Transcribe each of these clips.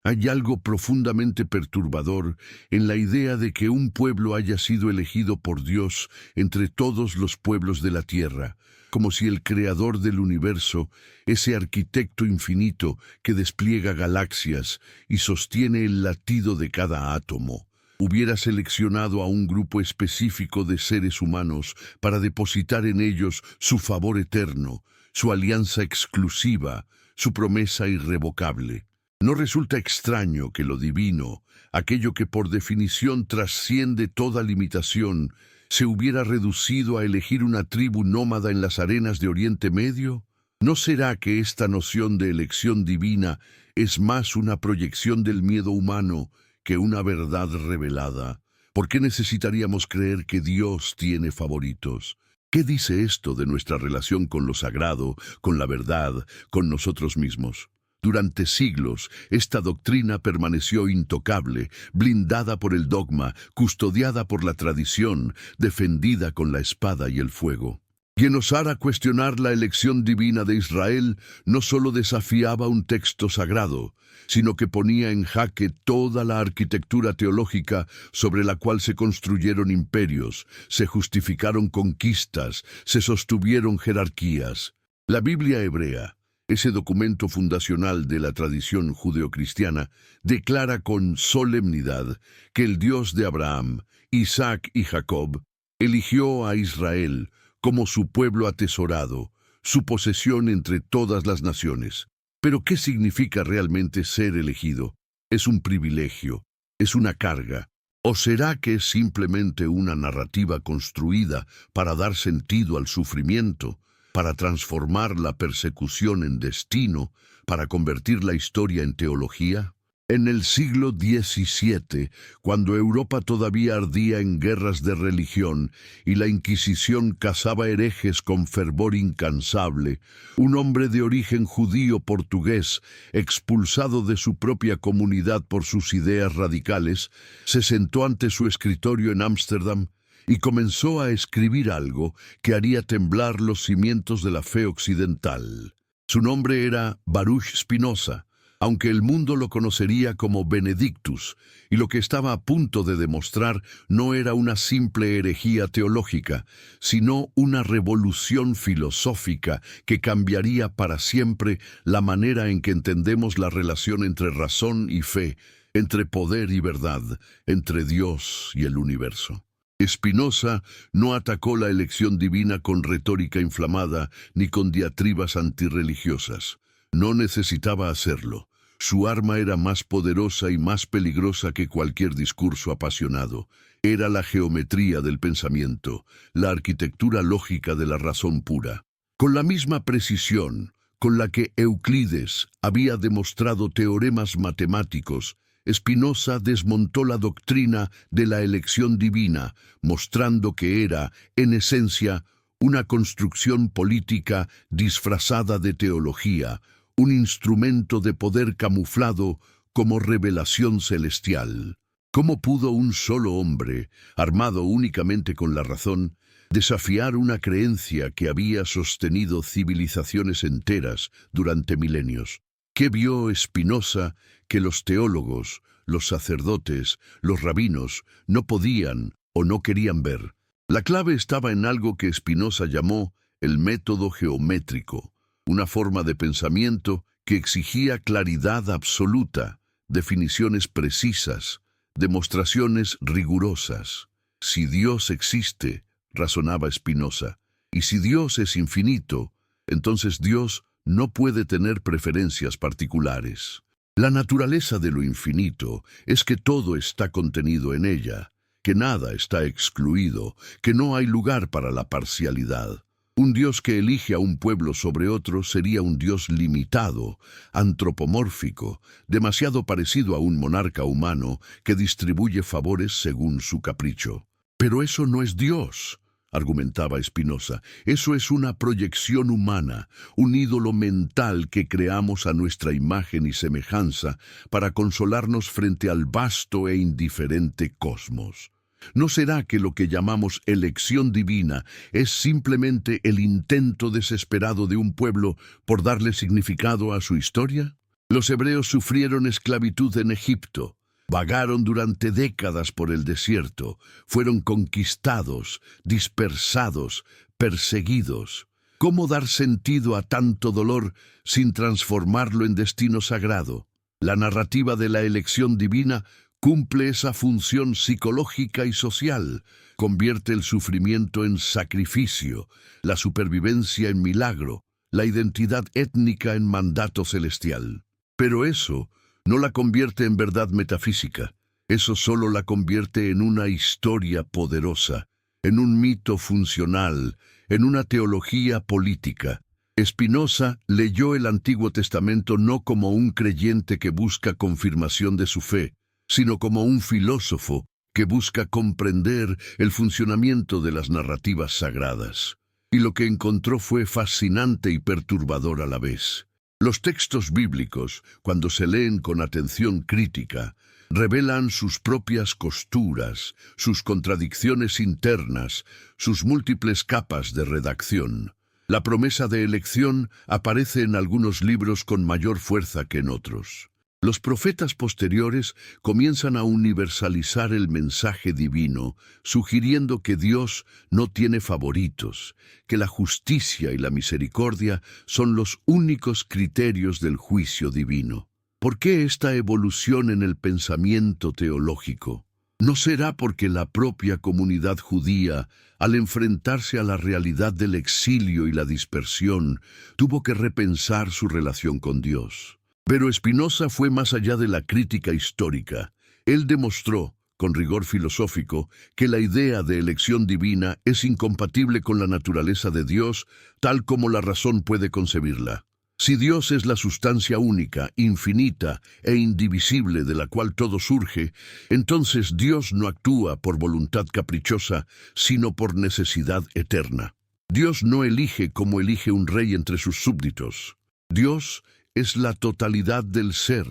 Hay algo profundamente perturbador en la idea de que un pueblo haya sido elegido por Dios entre todos los pueblos de la tierra, como si el creador del universo, ese arquitecto infinito que despliega galaxias y sostiene el latido de cada átomo, hubiera seleccionado a un grupo específico de seres humanos para depositar en ellos su favor eterno, su alianza exclusiva, su promesa irrevocable. ¿No resulta extraño que lo divino, aquello que por definición trasciende toda limitación, se hubiera reducido a elegir una tribu nómada en las arenas de Oriente Medio? ¿No será que esta noción de elección divina es más una proyección del miedo humano que una verdad revelada? ¿Por qué necesitaríamos creer que Dios tiene favoritos? ¿Qué dice esto de nuestra relación con lo sagrado, con la verdad, con nosotros mismos? Durante siglos, esta doctrina permaneció intocable, blindada por el dogma, custodiada por la tradición, defendida con la espada y el fuego. Quien osara cuestionar la elección divina de Israel no solo desafiaba un texto sagrado, sino que ponía en jaque toda la arquitectura teológica sobre la cual se construyeron imperios, se justificaron conquistas, se sostuvieron jerarquías. La Biblia hebrea, ese documento fundacional de la tradición judeocristiana, declara con solemnidad que el Dios de Abraham, Isaac y Jacob eligió a Israel como su pueblo atesorado, su posesión entre todas las naciones. Pero ¿qué significa realmente ser elegido? ¿Es un privilegio? ¿Es una carga? ¿O será que es simplemente una narrativa construida para dar sentido al sufrimiento, para transformar la persecución en destino, para convertir la historia en teología? En el siglo XVII, cuando Europa todavía ardía en guerras de religión y la Inquisición cazaba herejes con fervor incansable, un hombre de origen judío portugués, expulsado de su propia comunidad por sus ideas radicales, se sentó ante su escritorio en Ámsterdam y comenzó a escribir algo que haría temblar los cimientos de la fe occidental. Su nombre era Baruch Spinoza, aunque el mundo lo conocería como Benedictus, y lo que estaba a punto de demostrar no era una simple herejía teológica, sino una revolución filosófica que cambiaría para siempre la manera en que entendemos la relación entre razón y fe, entre poder y verdad, entre Dios y el universo. Spinoza no atacó la elección divina con retórica inflamada ni con diatribas antirreligiosas. No necesitaba hacerlo. Su arma era más poderosa y más peligrosa que cualquier discurso apasionado. Era la geometría del pensamiento, la arquitectura lógica de la razón pura. Con la misma precisión con la que Euclides había demostrado teoremas matemáticos, Spinoza desmontó la doctrina de la elección divina, mostrando que era, en esencia, una construcción política disfrazada de teología, un instrumento de poder camuflado como revelación celestial. ¿Cómo pudo un solo hombre, armado únicamente con la razón, desafiar una creencia que había sostenido civilizaciones enteras durante milenios? ¿Qué vio Spinoza que los teólogos, los sacerdotes, los rabinos no podían o no querían ver? La clave estaba en algo que Spinoza llamó el método geométrico, una forma de pensamiento que exigía claridad absoluta, definiciones precisas, demostraciones rigurosas. Si Dios existe, razonaba Spinoza, y si Dios es infinito, entonces Dios no puede tener preferencias particulares. La naturaleza de lo infinito es que todo está contenido en ella, que nada está excluido, que no hay lugar para la parcialidad. Un Dios que elige a un pueblo sobre otro sería un Dios limitado, antropomórfico, demasiado parecido a un monarca humano que distribuye favores según su capricho. Pero eso no es Dios, argumentaba Spinoza. Eso es una proyección humana, un ídolo mental que creamos a nuestra imagen y semejanza para consolarnos frente al vasto e indiferente cosmos. ¿No será que lo que llamamos elección divina es simplemente el intento desesperado de un pueblo por darle significado a su historia? Los hebreos sufrieron esclavitud en Egipto, vagaron durante décadas por el desierto, fueron conquistados, dispersados, perseguidos. ¿Cómo dar sentido a tanto dolor sin transformarlo en destino sagrado? La narrativa de la elección divina cumple esa función psicológica y social, convierte el sufrimiento en sacrificio, la supervivencia en milagro, la identidad étnica en mandato celestial. Pero eso no la convierte en verdad metafísica, eso solo la convierte en una historia poderosa, en un mito funcional, en una teología política. Spinoza leyó el Antiguo Testamento no como un creyente que busca confirmación de su fe, sino como un filósofo que busca comprender el funcionamiento de las narrativas sagradas. Y lo que encontró fue fascinante y perturbador a la vez. Los textos bíblicos, cuando se leen con atención crítica, revelan sus propias costuras, sus contradicciones internas, sus múltiples capas de redacción. La promesa de elección aparece en algunos libros con mayor fuerza que en otros. Los profetas posteriores comienzan a universalizar el mensaje divino, sugiriendo que Dios no tiene favoritos, que la justicia y la misericordia son los únicos criterios del juicio divino. ¿Por qué esta evolución en el pensamiento teológico? ¿No será porque la propia comunidad judía, al enfrentarse a la realidad del exilio y la dispersión, tuvo que repensar su relación con Dios? Pero Spinoza fue más allá de la crítica histórica. Él demostró, con rigor filosófico, que la idea de elección divina es incompatible con la naturaleza de Dios, tal como la razón puede concebirla. Si Dios es la sustancia única, infinita e indivisible de la cual todo surge, entonces Dios no actúa por voluntad caprichosa, sino por necesidad eterna. Dios no elige como elige un rey entre sus súbditos. Dios es la totalidad del ser,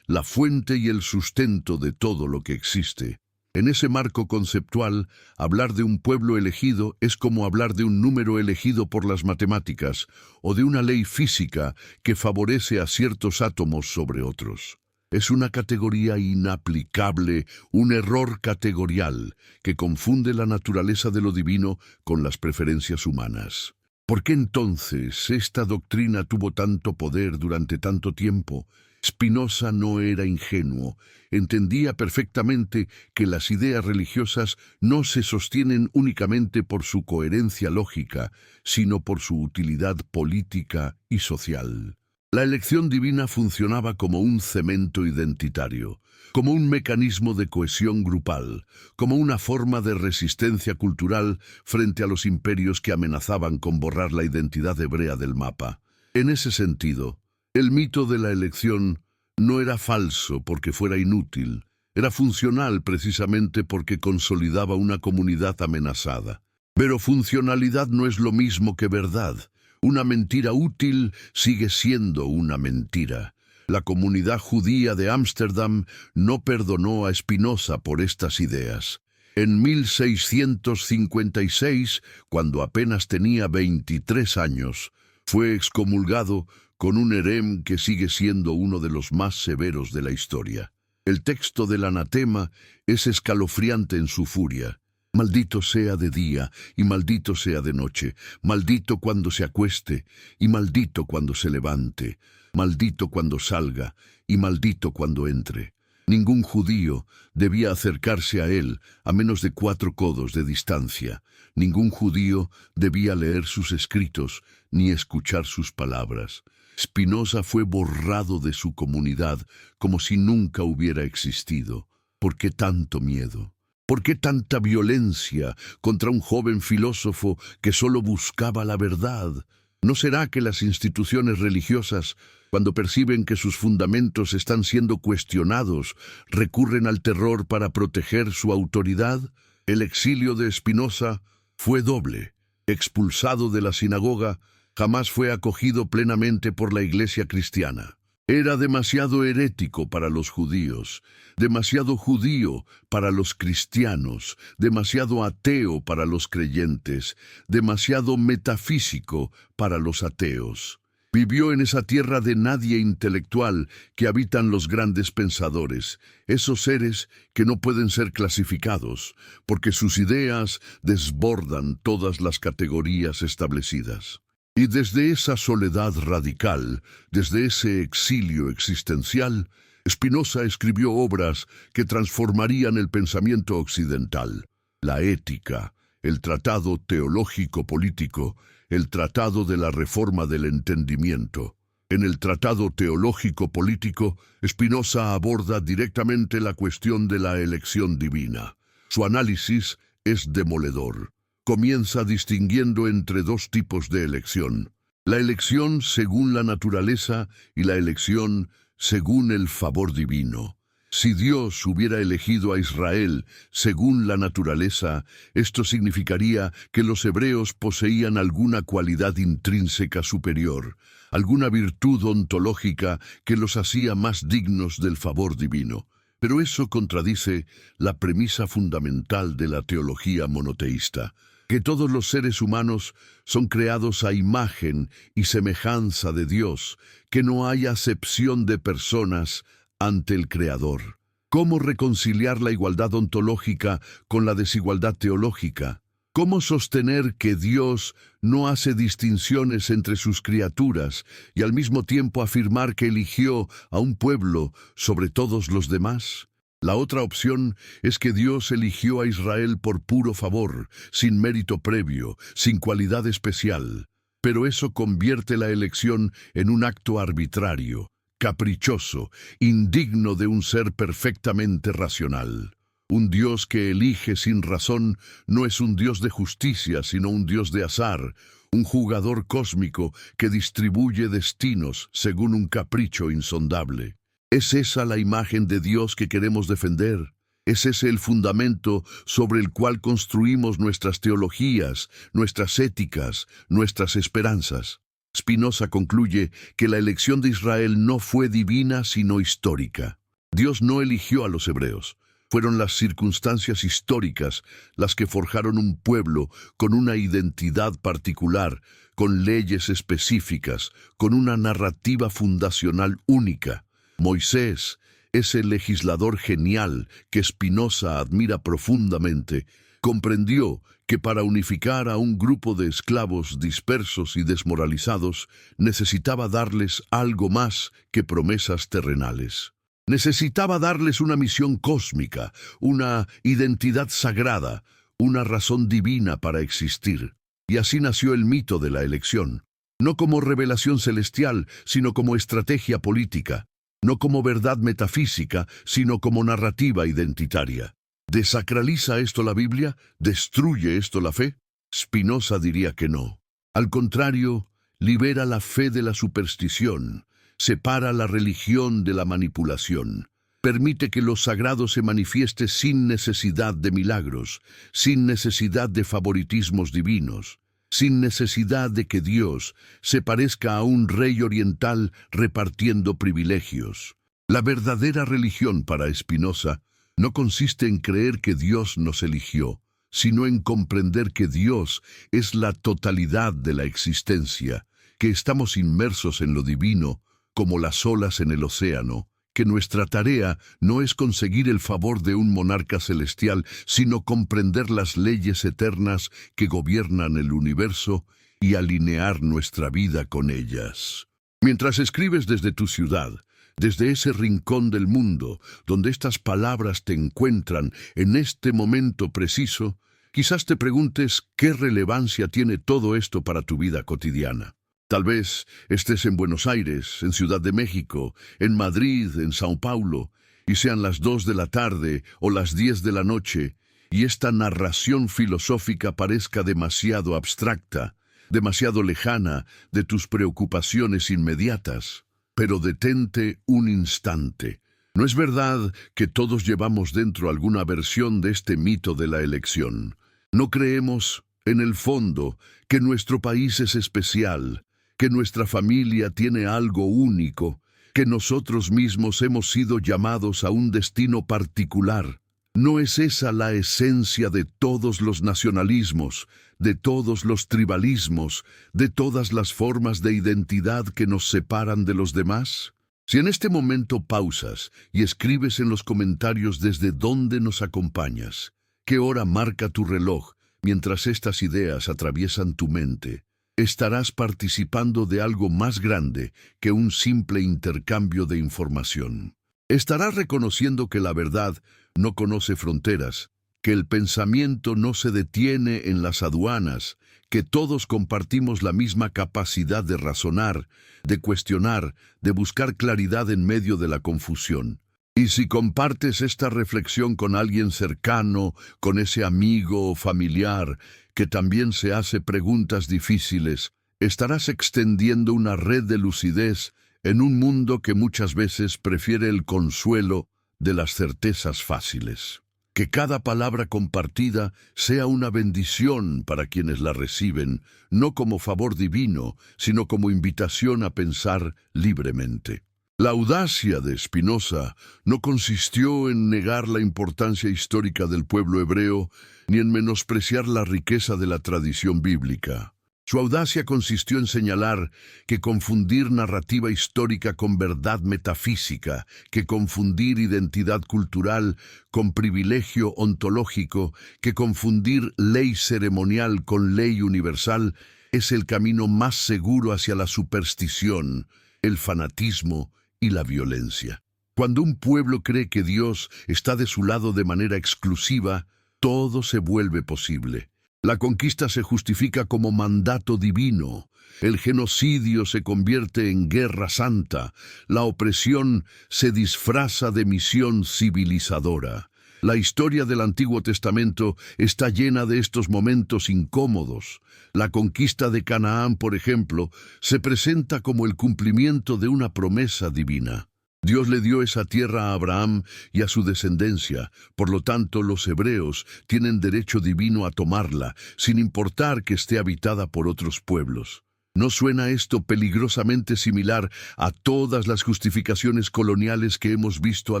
la fuente y el sustento de todo lo que existe. En ese marco conceptual, hablar de un pueblo elegido es como hablar de un número elegido por las matemáticas o de una ley física que favorece a ciertos átomos sobre otros. Es una categoría inaplicable, un error categorial que confunde la naturaleza de lo divino con las preferencias humanas. ¿Por qué entonces esta doctrina tuvo tanto poder durante tanto tiempo? Spinoza no era ingenuo, entendía perfectamente que las ideas religiosas no se sostienen únicamente por su coherencia lógica, sino por su utilidad política y social. La elección divina funcionaba como un cemento identitario, como un mecanismo de cohesión grupal, como una forma de resistencia cultural frente a los imperios que amenazaban con borrar la identidad hebrea del mapa. En ese sentido, el mito de la elección no era falso porque fuera inútil, era funcional precisamente porque consolidaba una comunidad amenazada. Pero funcionalidad no es lo mismo que verdad. Una mentira útil sigue siendo una mentira. La comunidad judía de Ámsterdam no perdonó a Spinoza por estas ideas. En 1656, cuando apenas tenía 23 años, fue excomulgado con un herem que sigue siendo uno de los más severos de la historia. El texto del anatema es escalofriante en su furia. Maldito sea de día y maldito sea de noche, maldito cuando se acueste y maldito cuando se levante, maldito cuando salga y maldito cuando entre. Ningún judío debía acercarse a él a menos de 4 codos de distancia. Ningún judío debía leer sus escritos ni escuchar sus palabras. Spinoza fue borrado de su comunidad como si nunca hubiera existido. ¿Por qué tanto miedo? ¿Por qué tanta violencia contra un joven filósofo que solo buscaba la verdad? ¿No será que las instituciones religiosas, cuando perciben que sus fundamentos están siendo cuestionados, recurren al terror para proteger su autoridad? El exilio de Spinoza fue doble. Expulsado de la sinagoga, jamás fue acogido plenamente por la Iglesia cristiana. Era demasiado herético para los judíos, demasiado judío para los cristianos, demasiado ateo para los creyentes, demasiado metafísico para los ateos. Vivió en esa tierra de nadie intelectual que habitan los grandes pensadores, esos seres que no pueden ser clasificados, porque sus ideas desbordan todas las categorías establecidas. Y desde esa soledad radical, desde ese exilio existencial, Spinoza escribió obras que transformarían el pensamiento occidental: la Ética, el Tratado Teológico-Político, el Tratado de la Reforma del Entendimiento. En el Tratado Teológico-Político, Spinoza aborda directamente la cuestión de la elección divina. Su análisis es demoledor. Comienza distinguiendo entre dos tipos de elección: la elección según la naturaleza y la elección según el favor divino. Si Dios hubiera elegido a Israel según la naturaleza, esto significaría que los hebreos poseían alguna cualidad intrínseca superior, alguna virtud ontológica que los hacía más dignos del favor divino. Pero eso contradice la premisa fundamental de la teología monoteísta, que todos los seres humanos son creados a imagen y semejanza de Dios, que no hay acepción de personas ante el Creador. ¿Cómo reconciliar la igualdad ontológica con la desigualdad teológica? ¿Cómo sostener que Dios no hace distinciones entre sus criaturas y al mismo tiempo afirmar que eligió a un pueblo sobre todos los demás? La otra opción es que Dios eligió a Israel por puro favor, sin mérito previo, sin cualidad especial. Pero eso convierte la elección en un acto arbitrario, caprichoso, indigno de un ser perfectamente racional. Un Dios que elige sin razón no es un Dios de justicia, sino un Dios de azar, un jugador cósmico que distribuye destinos según un capricho insondable. ¿Es esa la imagen de Dios que queremos defender? ¿Es ese el fundamento sobre el cual construimos nuestras teologías, nuestras éticas, nuestras esperanzas? Spinoza concluye que la elección de Israel no fue divina sino histórica. Dios no eligió a los hebreos. Fueron las circunstancias históricas las que forjaron un pueblo con una identidad particular, con leyes específicas, con una narrativa fundacional única. Moisés, ese legislador genial que Spinoza admira profundamente, comprendió que para unificar a un grupo de esclavos dispersos y desmoralizados, necesitaba darles algo más que promesas terrenales. Necesitaba darles una misión cósmica, una identidad sagrada, una razón divina para existir. Y así nació el mito de la elección, no como revelación celestial, sino como estrategia política. No como verdad metafísica, sino como narrativa identitaria. ¿Desacraliza esto la Biblia? ¿Destruye esto la fe? Spinoza diría que no. Al contrario, libera la fe de la superstición, separa la religión de la manipulación, permite que lo sagrado se manifieste sin necesidad de milagros, sin necesidad de favoritismos divinos, sin necesidad de que Dios se parezca a un rey oriental repartiendo privilegios. La verdadera religión para Spinoza no consiste en creer que Dios nos eligió, sino en comprender que Dios es la totalidad de la existencia, que estamos inmersos en lo divino como las olas en el océano, que nuestra tarea no es conseguir el favor de un monarca celestial, sino comprender las leyes eternas que gobiernan el universo y alinear nuestra vida con ellas. Mientras escribes desde tu ciudad, desde ese rincón del mundo donde estas palabras te encuentran en este momento preciso, quizás te preguntes qué relevancia tiene todo esto para tu vida cotidiana. Tal vez estés en Buenos Aires, en Ciudad de México, en Madrid, en Sao Paulo, y sean las 2 de la tarde o las 10 de la noche, y esta narración filosófica parezca demasiado abstracta, demasiado lejana de tus preocupaciones inmediatas. Pero detente un instante. ¿No es verdad que todos llevamos dentro alguna versión de este mito de la elección? ¿No creemos, en el fondo, que nuestro país es especial, que nuestra familia tiene algo único, que nosotros mismos hemos sido llamados a un destino particular? ¿No es esa la esencia de todos los nacionalismos, de todos los tribalismos, de todas las formas de identidad que nos separan de los demás? Si en este momento pausas y escribes en los comentarios desde dónde nos acompañas, qué hora marca tu reloj mientras estas ideas atraviesan tu mente, estarás participando de algo más grande que un simple intercambio de información. Estarás reconociendo que la verdad no conoce fronteras, que el pensamiento no se detiene en las aduanas, que todos compartimos la misma capacidad de razonar, de cuestionar, de buscar claridad en medio de la confusión. Y si compartes esta reflexión con alguien cercano, con ese amigo o familiar que también se hace preguntas difíciles, estarás extendiendo una red de lucidez en un mundo que muchas veces prefiere el consuelo de las certezas fáciles. Que cada palabra compartida sea una bendición para quienes la reciben, no como favor divino, sino como invitación a pensar libremente. La audacia de Spinoza no consistió en negar la importancia histórica del pueblo hebreo, ni en menospreciar la riqueza de la tradición bíblica. Su audacia consistió en señalar que confundir narrativa histórica con verdad metafísica, que confundir identidad cultural con privilegio ontológico, que confundir ley ceremonial con ley universal, es el camino más seguro hacia la superstición, el fanatismo y la violencia. Cuando un pueblo cree que Dios está de su lado de manera exclusiva, todo se vuelve posible. La conquista se justifica como mandato divino, el genocidio se convierte en guerra santa, la opresión se disfraza de misión civilizadora. La historia del Antiguo Testamento está llena de estos momentos incómodos. La conquista de Canaán, por ejemplo, se presenta como el cumplimiento de una promesa divina. Dios le dio esa tierra a Abraham y a su descendencia, por lo tanto los hebreos tienen derecho divino a tomarla, sin importar que esté habitada por otros pueblos. ¿No suena esto peligrosamente similar a todas las justificaciones coloniales que hemos visto a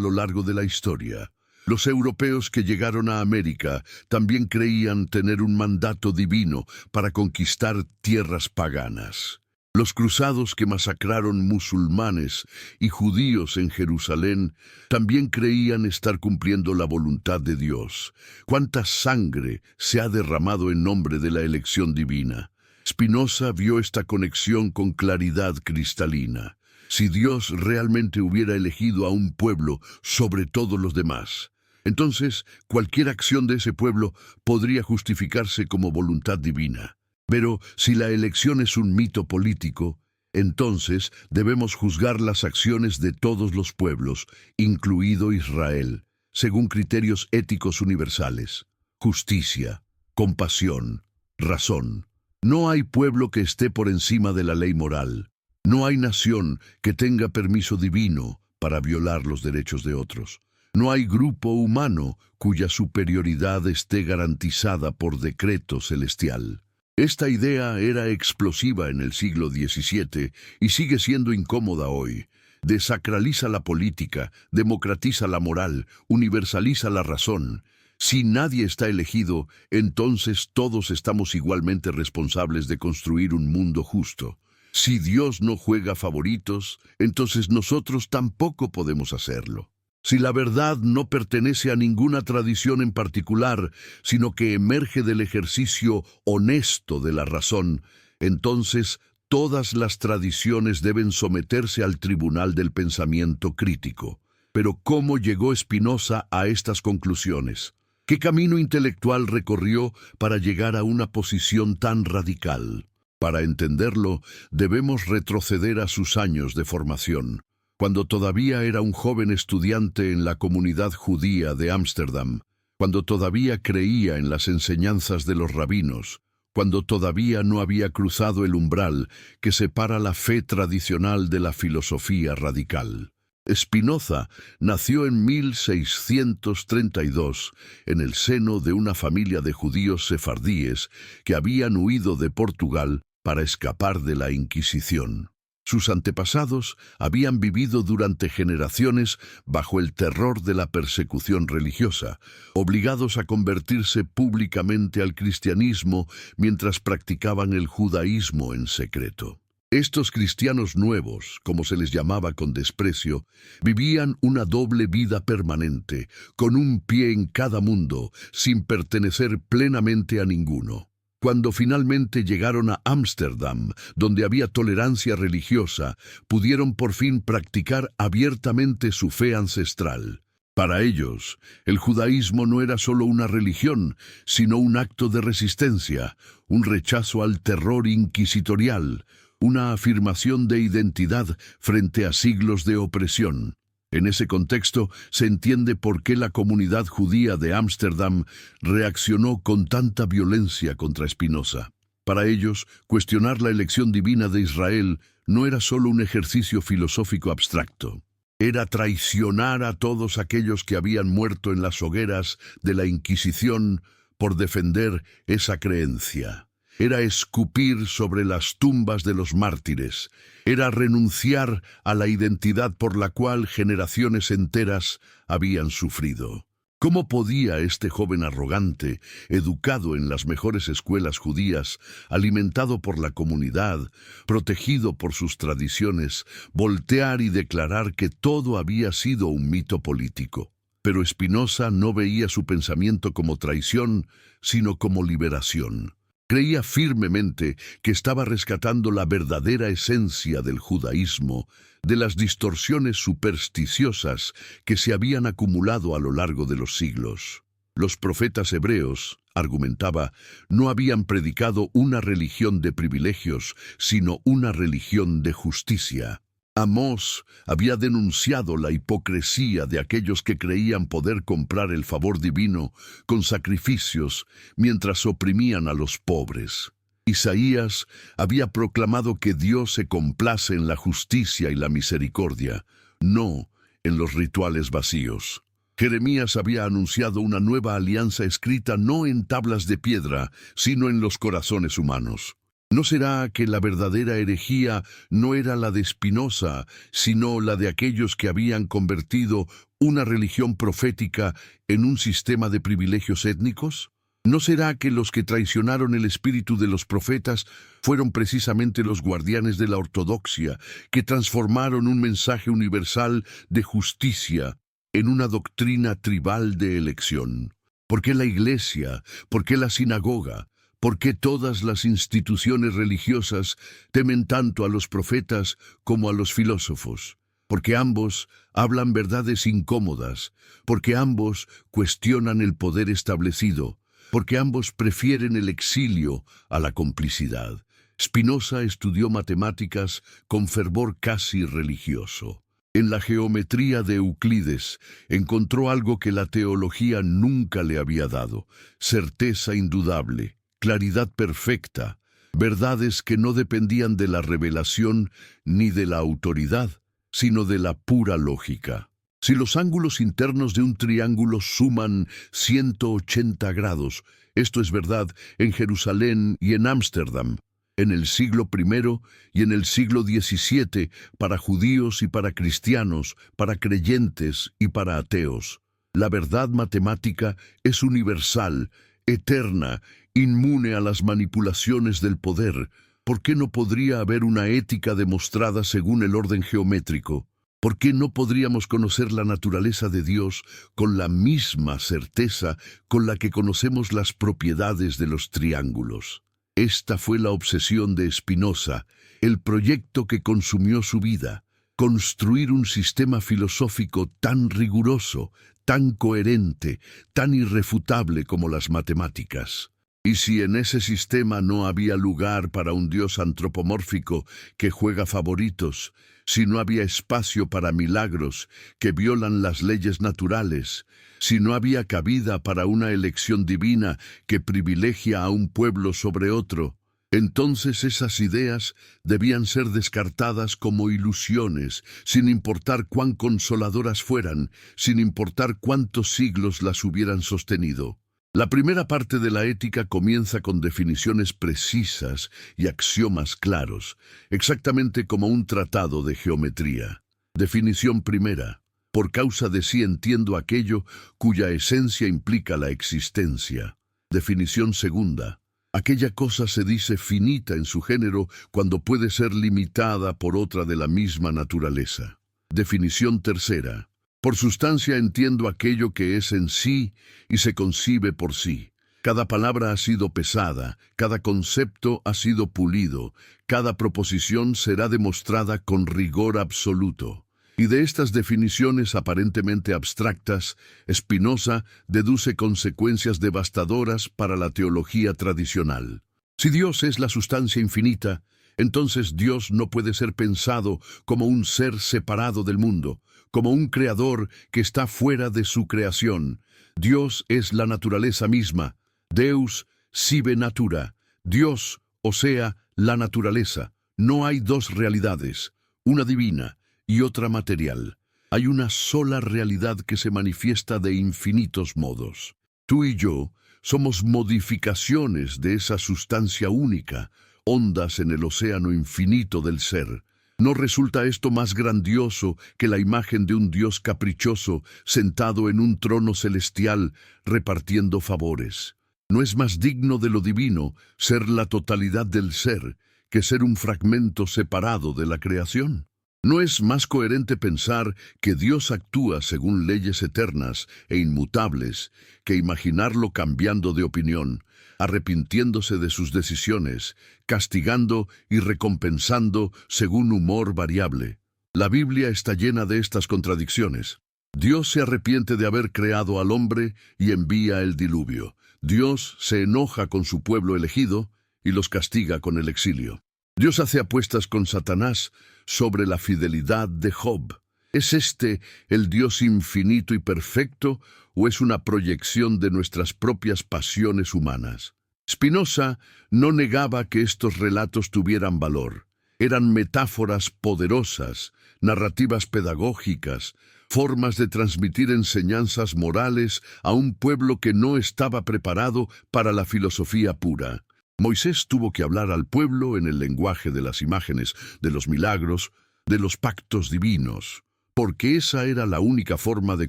lo largo de la historia? Los europeos que llegaron a América también creían tener un mandato divino para conquistar tierras paganas. Los cruzados que masacraron musulmanes y judíos en Jerusalén también creían estar cumpliendo la voluntad de Dios. ¿Cuánta sangre se ha derramado en nombre de la elección divina? Spinoza vio esta conexión con claridad cristalina. Si Dios realmente hubiera elegido a un pueblo sobre todos los demás, entonces cualquier acción de ese pueblo podría justificarse como voluntad divina. Pero si la elección es un mito político, entonces debemos juzgar las acciones de todos los pueblos, incluido Israel, según criterios éticos universales: justicia, compasión, razón. No hay pueblo que esté por encima de la ley moral. No hay nación que tenga permiso divino para violar los derechos de otros. No hay grupo humano cuya superioridad esté garantizada por decreto celestial. Esta idea era explosiva en el siglo XVII y sigue siendo incómoda hoy. Desacraliza la política, democratiza la moral, universaliza la razón. Si nadie está elegido, entonces todos estamos igualmente responsables de construir un mundo justo. Si Dios no juega favoritos, entonces nosotros tampoco podemos hacerlo. Si la verdad no pertenece a ninguna tradición en particular, sino que emerge del ejercicio honesto de la razón, entonces todas las tradiciones deben someterse al tribunal del pensamiento crítico. Pero ¿cómo llegó Spinoza a estas conclusiones? ¿Qué camino intelectual recorrió para llegar a una posición tan radical? Para entenderlo, debemos retroceder a sus años de formación. Cuando todavía era un joven estudiante en la comunidad judía de Ámsterdam, cuando todavía creía en las enseñanzas de los rabinos, cuando todavía no había cruzado el umbral que separa la fe tradicional de la filosofía radical. Spinoza nació en 1632 en el seno de una familia de judíos sefardíes que habían huido de Portugal para escapar de la Inquisición. Sus antepasados habían vivido durante generaciones bajo el terror de la persecución religiosa, obligados a convertirse públicamente al cristianismo mientras practicaban el judaísmo en secreto. Estos cristianos nuevos, como se les llamaba con desprecio, vivían una doble vida permanente, con un pie en cada mundo, sin pertenecer plenamente a ninguno. Cuando finalmente llegaron a Ámsterdam, donde había tolerancia religiosa, pudieron por fin practicar abiertamente su fe ancestral. Para ellos, el judaísmo no era solo una religión, sino un acto de resistencia, un rechazo al terror inquisitorial, una afirmación de identidad frente a siglos de opresión. En ese contexto se entiende por qué la comunidad judía de Ámsterdam reaccionó con tanta violencia contra Spinoza. Para ellos, cuestionar la elección divina de Israel no era solo un ejercicio filosófico abstracto. Era traicionar a todos aquellos que habían muerto en las hogueras de la Inquisición por defender esa creencia. Era escupir sobre las tumbas de los mártires. Era renunciar a la identidad por la cual generaciones enteras habían sufrido. ¿Cómo podía este joven arrogante, educado en las mejores escuelas judías, alimentado por la comunidad, protegido por sus tradiciones, voltear y declarar que todo había sido un mito político? Pero Spinoza no veía su pensamiento como traición, sino como liberación. Creía firmemente que estaba rescatando la verdadera esencia del judaísmo de las distorsiones supersticiosas que se habían acumulado a lo largo de los siglos. Los profetas hebreos, argumentaba, no habían predicado una religión de privilegios, sino una religión de justicia. Amós había denunciado la hipocresía de aquellos que creían poder comprar el favor divino con sacrificios mientras oprimían a los pobres. Isaías había proclamado que Dios se complace en la justicia y la misericordia, no en los rituales vacíos. Jeremías había anunciado una nueva alianza escrita no en tablas de piedra, sino en los corazones humanos. ¿No será que la verdadera herejía no era la de Spinoza, sino la de aquellos que habían convertido una religión profética en un sistema de privilegios étnicos? ¿No será que los que traicionaron el espíritu de los profetas fueron precisamente los guardianes de la ortodoxia, que transformaron un mensaje universal de justicia en una doctrina tribal de elección? ¿Por qué la iglesia? ¿Por qué la sinagoga? ¿Por qué todas las instituciones religiosas temen tanto a los profetas como a los filósofos? Porque ambos hablan verdades incómodas, porque ambos cuestionan el poder establecido, porque ambos prefieren el exilio a la complicidad. Spinoza estudió matemáticas con fervor casi religioso. En la geometría de Euclides encontró algo que la teología nunca le había dado: certeza indudable, claridad perfecta, verdades que no dependían de la revelación ni de la autoridad, sino de la pura lógica. Si los ángulos internos de un triángulo suman 180 grados, esto es verdad en Jerusalén y en Ámsterdam, en el siglo I y en el siglo XVII, para judíos y para cristianos, para creyentes y para ateos. La verdad matemática es universal, eterna, inmune a las manipulaciones del poder. ¿Por qué no podría haber una ética demostrada según el orden geométrico? ¿Por qué no podríamos conocer la naturaleza de Dios con la misma certeza con la que conocemos las propiedades de los triángulos? Esta fue la obsesión de Spinoza, el proyecto que consumió su vida: construir un sistema filosófico tan riguroso, tan coherente, tan irrefutable como las matemáticas. Y si en ese sistema no había lugar para un Dios antropomórfico que juega favoritos, si no había espacio para milagros que violan las leyes naturales, si no había cabida para una elección divina que privilegia a un pueblo sobre otro, entonces esas ideas debían ser descartadas como ilusiones, sin importar cuán consoladoras fueran, sin importar cuántos siglos las hubieran sostenido. La primera parte de la ética comienza con definiciones precisas y axiomas claros, exactamente como un tratado de geometría. Definición primera. Por causa de sí entiendo aquello cuya esencia implica la existencia. Definición segunda. Aquella cosa se dice finita en su género cuando puede ser limitada por otra de la misma naturaleza. Definición tercera. Por sustancia entiendo aquello que es en sí y se concibe por sí. Cada palabra ha sido pesada, cada concepto ha sido pulido, cada proposición será demostrada con rigor absoluto. Y de estas definiciones aparentemente abstractas, Spinoza deduce consecuencias devastadoras para la teología tradicional. Si Dios es la sustancia infinita, entonces Dios no puede ser pensado como un ser separado del mundo, como un creador que está fuera de su creación. Dios es la naturaleza misma, Deus sive natura, Dios, o sea, la naturaleza. No hay dos realidades, una divina y otra material. Hay una sola realidad que se manifiesta de infinitos modos. Tú y yo somos modificaciones de esa sustancia única, ondas en el océano infinito del ser. ¿No resulta esto más grandioso que la imagen de un Dios caprichoso sentado en un trono celestial repartiendo favores? ¿No es más digno de lo divino ser la totalidad del ser que ser un fragmento separado de la creación? ¿No es más coherente pensar que Dios actúa según leyes eternas e inmutables que imaginarlo cambiando de opinión, arrepintiéndose de sus decisiones, castigando y recompensando según humor variable? La Biblia está llena de estas contradicciones. Dios se arrepiente de haber creado al hombre y envía el diluvio. Dios se enoja con su pueblo elegido y los castiga con el exilio. Dios hace apuestas con Satanás sobre la fidelidad de Job. ¿Es este el Dios infinito y perfecto o es una proyección de nuestras propias pasiones humanas? Spinoza no negaba que estos relatos tuvieran valor. Eran metáforas poderosas, narrativas pedagógicas, formas de transmitir enseñanzas morales a un pueblo que no estaba preparado para la filosofía pura. Moisés tuvo que hablar al pueblo en el lenguaje de las imágenes, de los milagros, de los pactos divinos, porque esa era la única forma de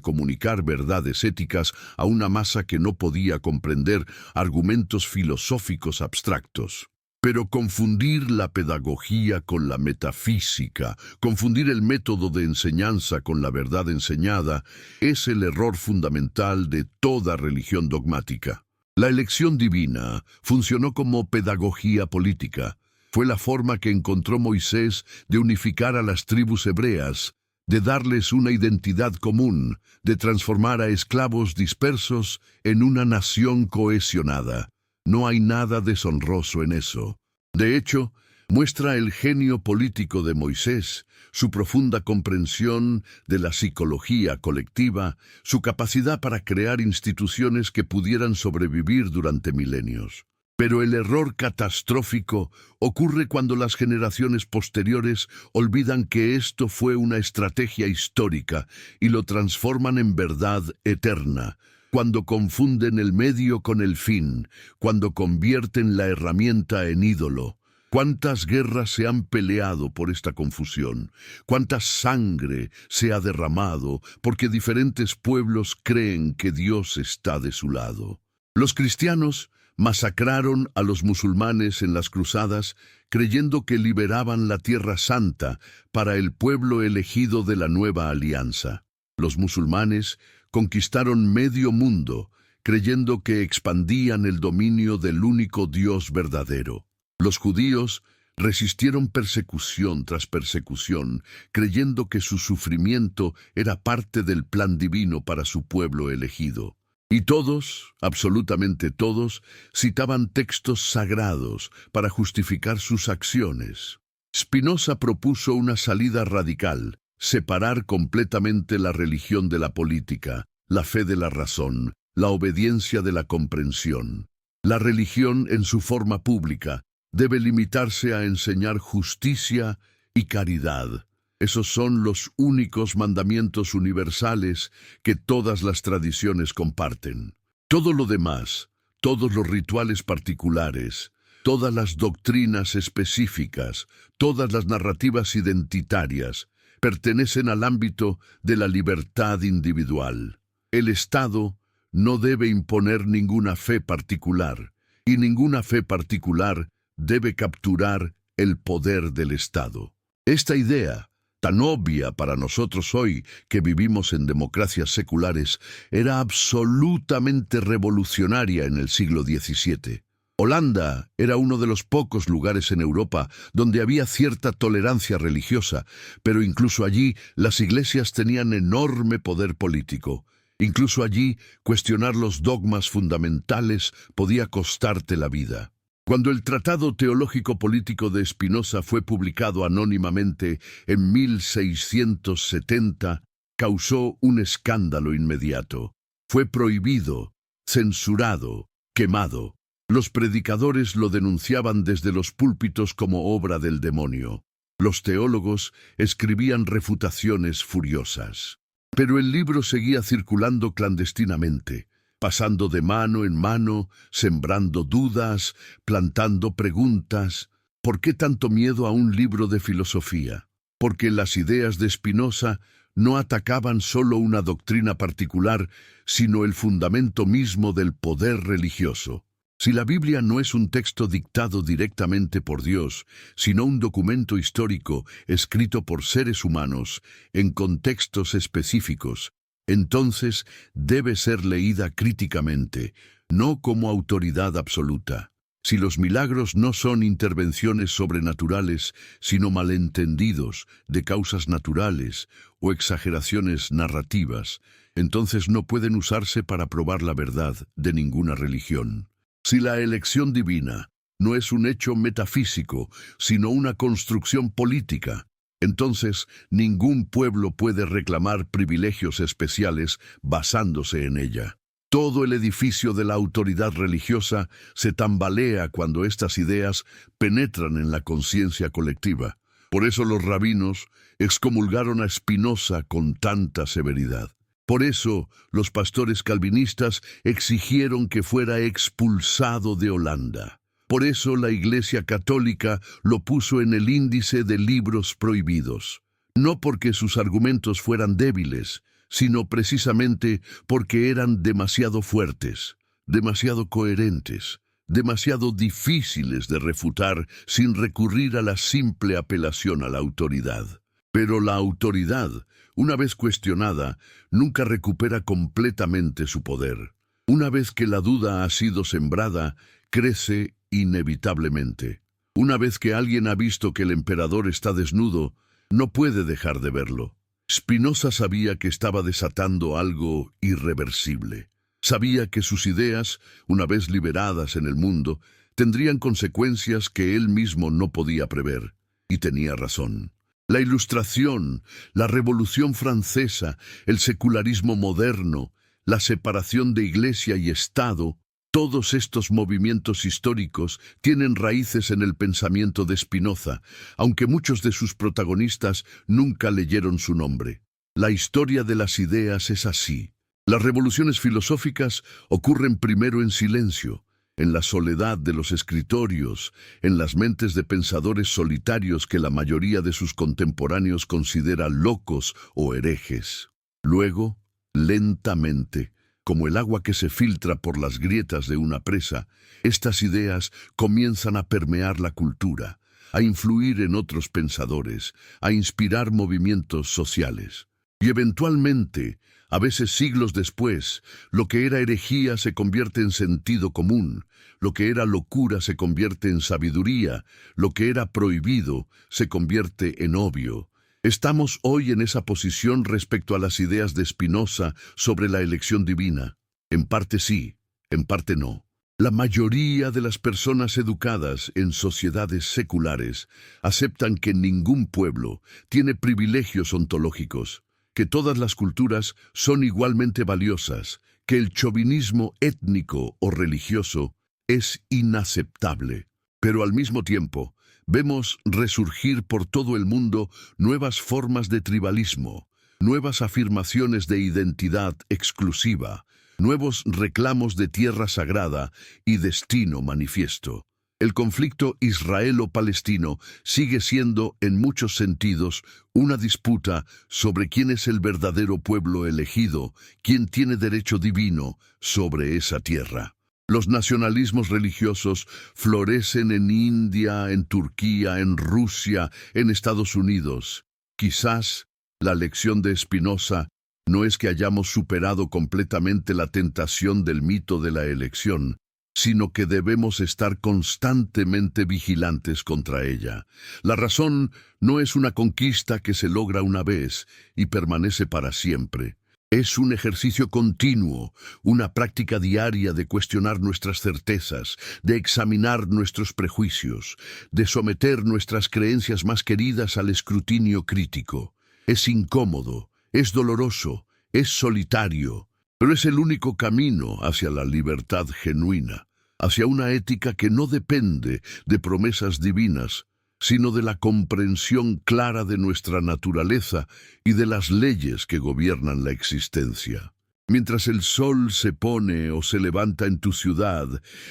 comunicar verdades éticas a una masa que no podía comprender argumentos filosóficos abstractos. Pero confundir la pedagogía con la metafísica, confundir el método de enseñanza con la verdad enseñada, es el error fundamental de toda religión dogmática. La elección divina funcionó como pedagogía política. Fue la forma que encontró Moisés de unificar a las tribus hebreas, de darles una identidad común, de transformar a esclavos dispersos en una nación cohesionada. No hay nada deshonroso en eso. De hecho, muestra el genio político de Moisés, su profunda comprensión de la psicología colectiva, su capacidad para crear instituciones que pudieran sobrevivir durante milenios. Pero el error catastrófico ocurre cuando las generaciones posteriores olvidan que esto fue una estrategia histórica y lo transforman en verdad eterna, cuando confunden el medio con el fin, cuando convierten la herramienta en ídolo. ¿Cuántas guerras se han peleado por esta confusión? ¿Cuánta sangre se ha derramado porque diferentes pueblos creen que Dios está de su lado? Los cristianos masacraron a los musulmanes en las cruzadas creyendo que liberaban la Tierra Santa para el pueblo elegido de la nueva alianza. Los musulmanes conquistaron medio mundo creyendo que expandían el dominio del único Dios verdadero. Los judíos resistieron persecución tras persecución, creyendo que su sufrimiento era parte del plan divino para su pueblo elegido. Y todos, absolutamente todos, citaban textos sagrados para justificar sus acciones. Spinoza propuso una salida radical: separar completamente la religión de la política, la fe de la razón, la obediencia de la comprensión. La religión, en su forma pública, debe limitarse a enseñar justicia y caridad. Esos son los únicos mandamientos universales que todas las tradiciones comparten. Todo lo demás, todos los rituales particulares, todas las doctrinas específicas, todas las narrativas identitarias, pertenecen al ámbito de la libertad individual. El Estado no debe imponer ninguna fe particular, y ninguna fe particular debe capturar el poder del Estado. Esta idea, tan obvia para nosotros hoy que vivimos en democracias seculares, era absolutamente revolucionaria en el siglo XVII. Holanda era uno de los pocos lugares en Europa donde había cierta tolerancia religiosa, pero incluso allí las iglesias tenían enorme poder político. Incluso allí, cuestionar los dogmas fundamentales podía costarte la vida. Cuando el Tratado Teológico Político de Spinoza fue publicado anónimamente en 1670, causó un escándalo inmediato. Fue prohibido, censurado, quemado. Los predicadores lo denunciaban desde los púlpitos como obra del demonio. Los teólogos escribían refutaciones furiosas. Pero el libro seguía circulando clandestinamente, pasando de mano en mano, sembrando dudas, plantando preguntas. ¿Por qué tanto miedo a un libro de filosofía? Porque las ideas de Spinoza no atacaban solo una doctrina particular, sino el fundamento mismo del poder religioso. Si la Biblia no es un texto dictado directamente por Dios, sino un documento histórico escrito por seres humanos en contextos específicos, entonces debe ser leída críticamente, no como autoridad absoluta. Si los milagros no son intervenciones sobrenaturales, sino malentendidos de causas naturales o exageraciones narrativas, entonces no pueden usarse para probar la verdad de ninguna religión. Si la elección divina no es un hecho metafísico, sino una construcción política, entonces ningún pueblo puede reclamar privilegios especiales basándose en ella. Todo el edificio de la autoridad religiosa se tambalea cuando estas ideas penetran en la conciencia colectiva. Por eso los rabinos excomulgaron a Spinoza con tanta severidad. Por eso, los pastores calvinistas exigieron que fuera expulsado de Holanda. Por eso la Iglesia Católica lo puso en el índice de libros prohibidos. No porque sus argumentos fueran débiles, sino precisamente porque eran demasiado fuertes, demasiado coherentes, demasiado difíciles de refutar sin recurrir a la simple apelación a la autoridad. Pero la autoridad, una vez cuestionada, nunca recupera completamente su poder. Una vez que la duda ha sido sembrada, crece inevitablemente. Una vez que alguien ha visto que el emperador está desnudo, no puede dejar de verlo. Spinoza sabía que estaba desatando algo irreversible. Sabía que sus ideas, una vez liberadas en el mundo, tendrían consecuencias que él mismo no podía prever. Y tenía razón. La Ilustración, la Revolución Francesa, el secularismo moderno, la separación de Iglesia y Estado, todos estos movimientos históricos tienen raíces en el pensamiento de Spinoza, aunque muchos de sus protagonistas nunca leyeron su nombre. La historia de las ideas es así. Las revoluciones filosóficas ocurren primero en silencio, en la soledad de los escritorios, en las mentes de pensadores solitarios que la mayoría de sus contemporáneos considera locos o herejes. Luego, lentamente, como el agua que se filtra por las grietas de una presa, estas ideas comienzan a permear la cultura, a influir en otros pensadores, a inspirar movimientos sociales. Y eventualmente, a veces siglos después, lo que era herejía se convierte en sentido común, lo que era locura se convierte en sabiduría, lo que era prohibido se convierte en obvio. Estamos hoy en esa posición respecto a las ideas de Spinoza sobre la elección divina. En parte sí, en parte no. La mayoría de las personas educadas en sociedades seculares aceptan que ningún pueblo tiene privilegios ontológicos, que todas las culturas son igualmente valiosas, que el chauvinismo étnico o religioso es inaceptable. Pero al mismo tiempo, vemos resurgir por todo el mundo nuevas formas de tribalismo, nuevas afirmaciones de identidad exclusiva, nuevos reclamos de tierra sagrada y destino manifiesto. El conflicto israelo-palestino sigue siendo, en muchos sentidos, una disputa sobre quién es el verdadero pueblo elegido, quién tiene derecho divino sobre esa tierra. Los nacionalismos religiosos florecen en India, en Turquía, en Rusia, en Estados Unidos. Quizás la lección de Spinoza no es que hayamos superado completamente la tentación del mito de la elección, sino que debemos estar constantemente vigilantes contra ella. La razón no es una conquista que se logra una vez y permanece para siempre. Es un ejercicio continuo, una práctica diaria de cuestionar nuestras certezas, de examinar nuestros prejuicios, de someter nuestras creencias más queridas al escrutinio crítico. Es incómodo, es doloroso, es solitario, pero es el único camino hacia la libertad genuina, hacia una ética que no depende de promesas divinas, sino de la comprensión clara de nuestra naturaleza y de las leyes que gobiernan la existencia. Mientras el sol se pone o se levanta en tu ciudad,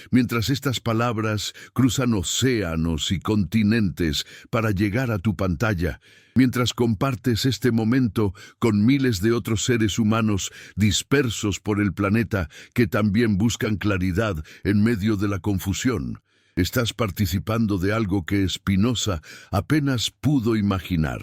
mientras estas palabras cruzan océanos y continentes para llegar a tu pantalla, mientras compartes este momento con miles de otros seres humanos dispersos por el planeta que también buscan claridad en medio de la confusión, estás participando de algo que Spinoza apenas pudo imaginar.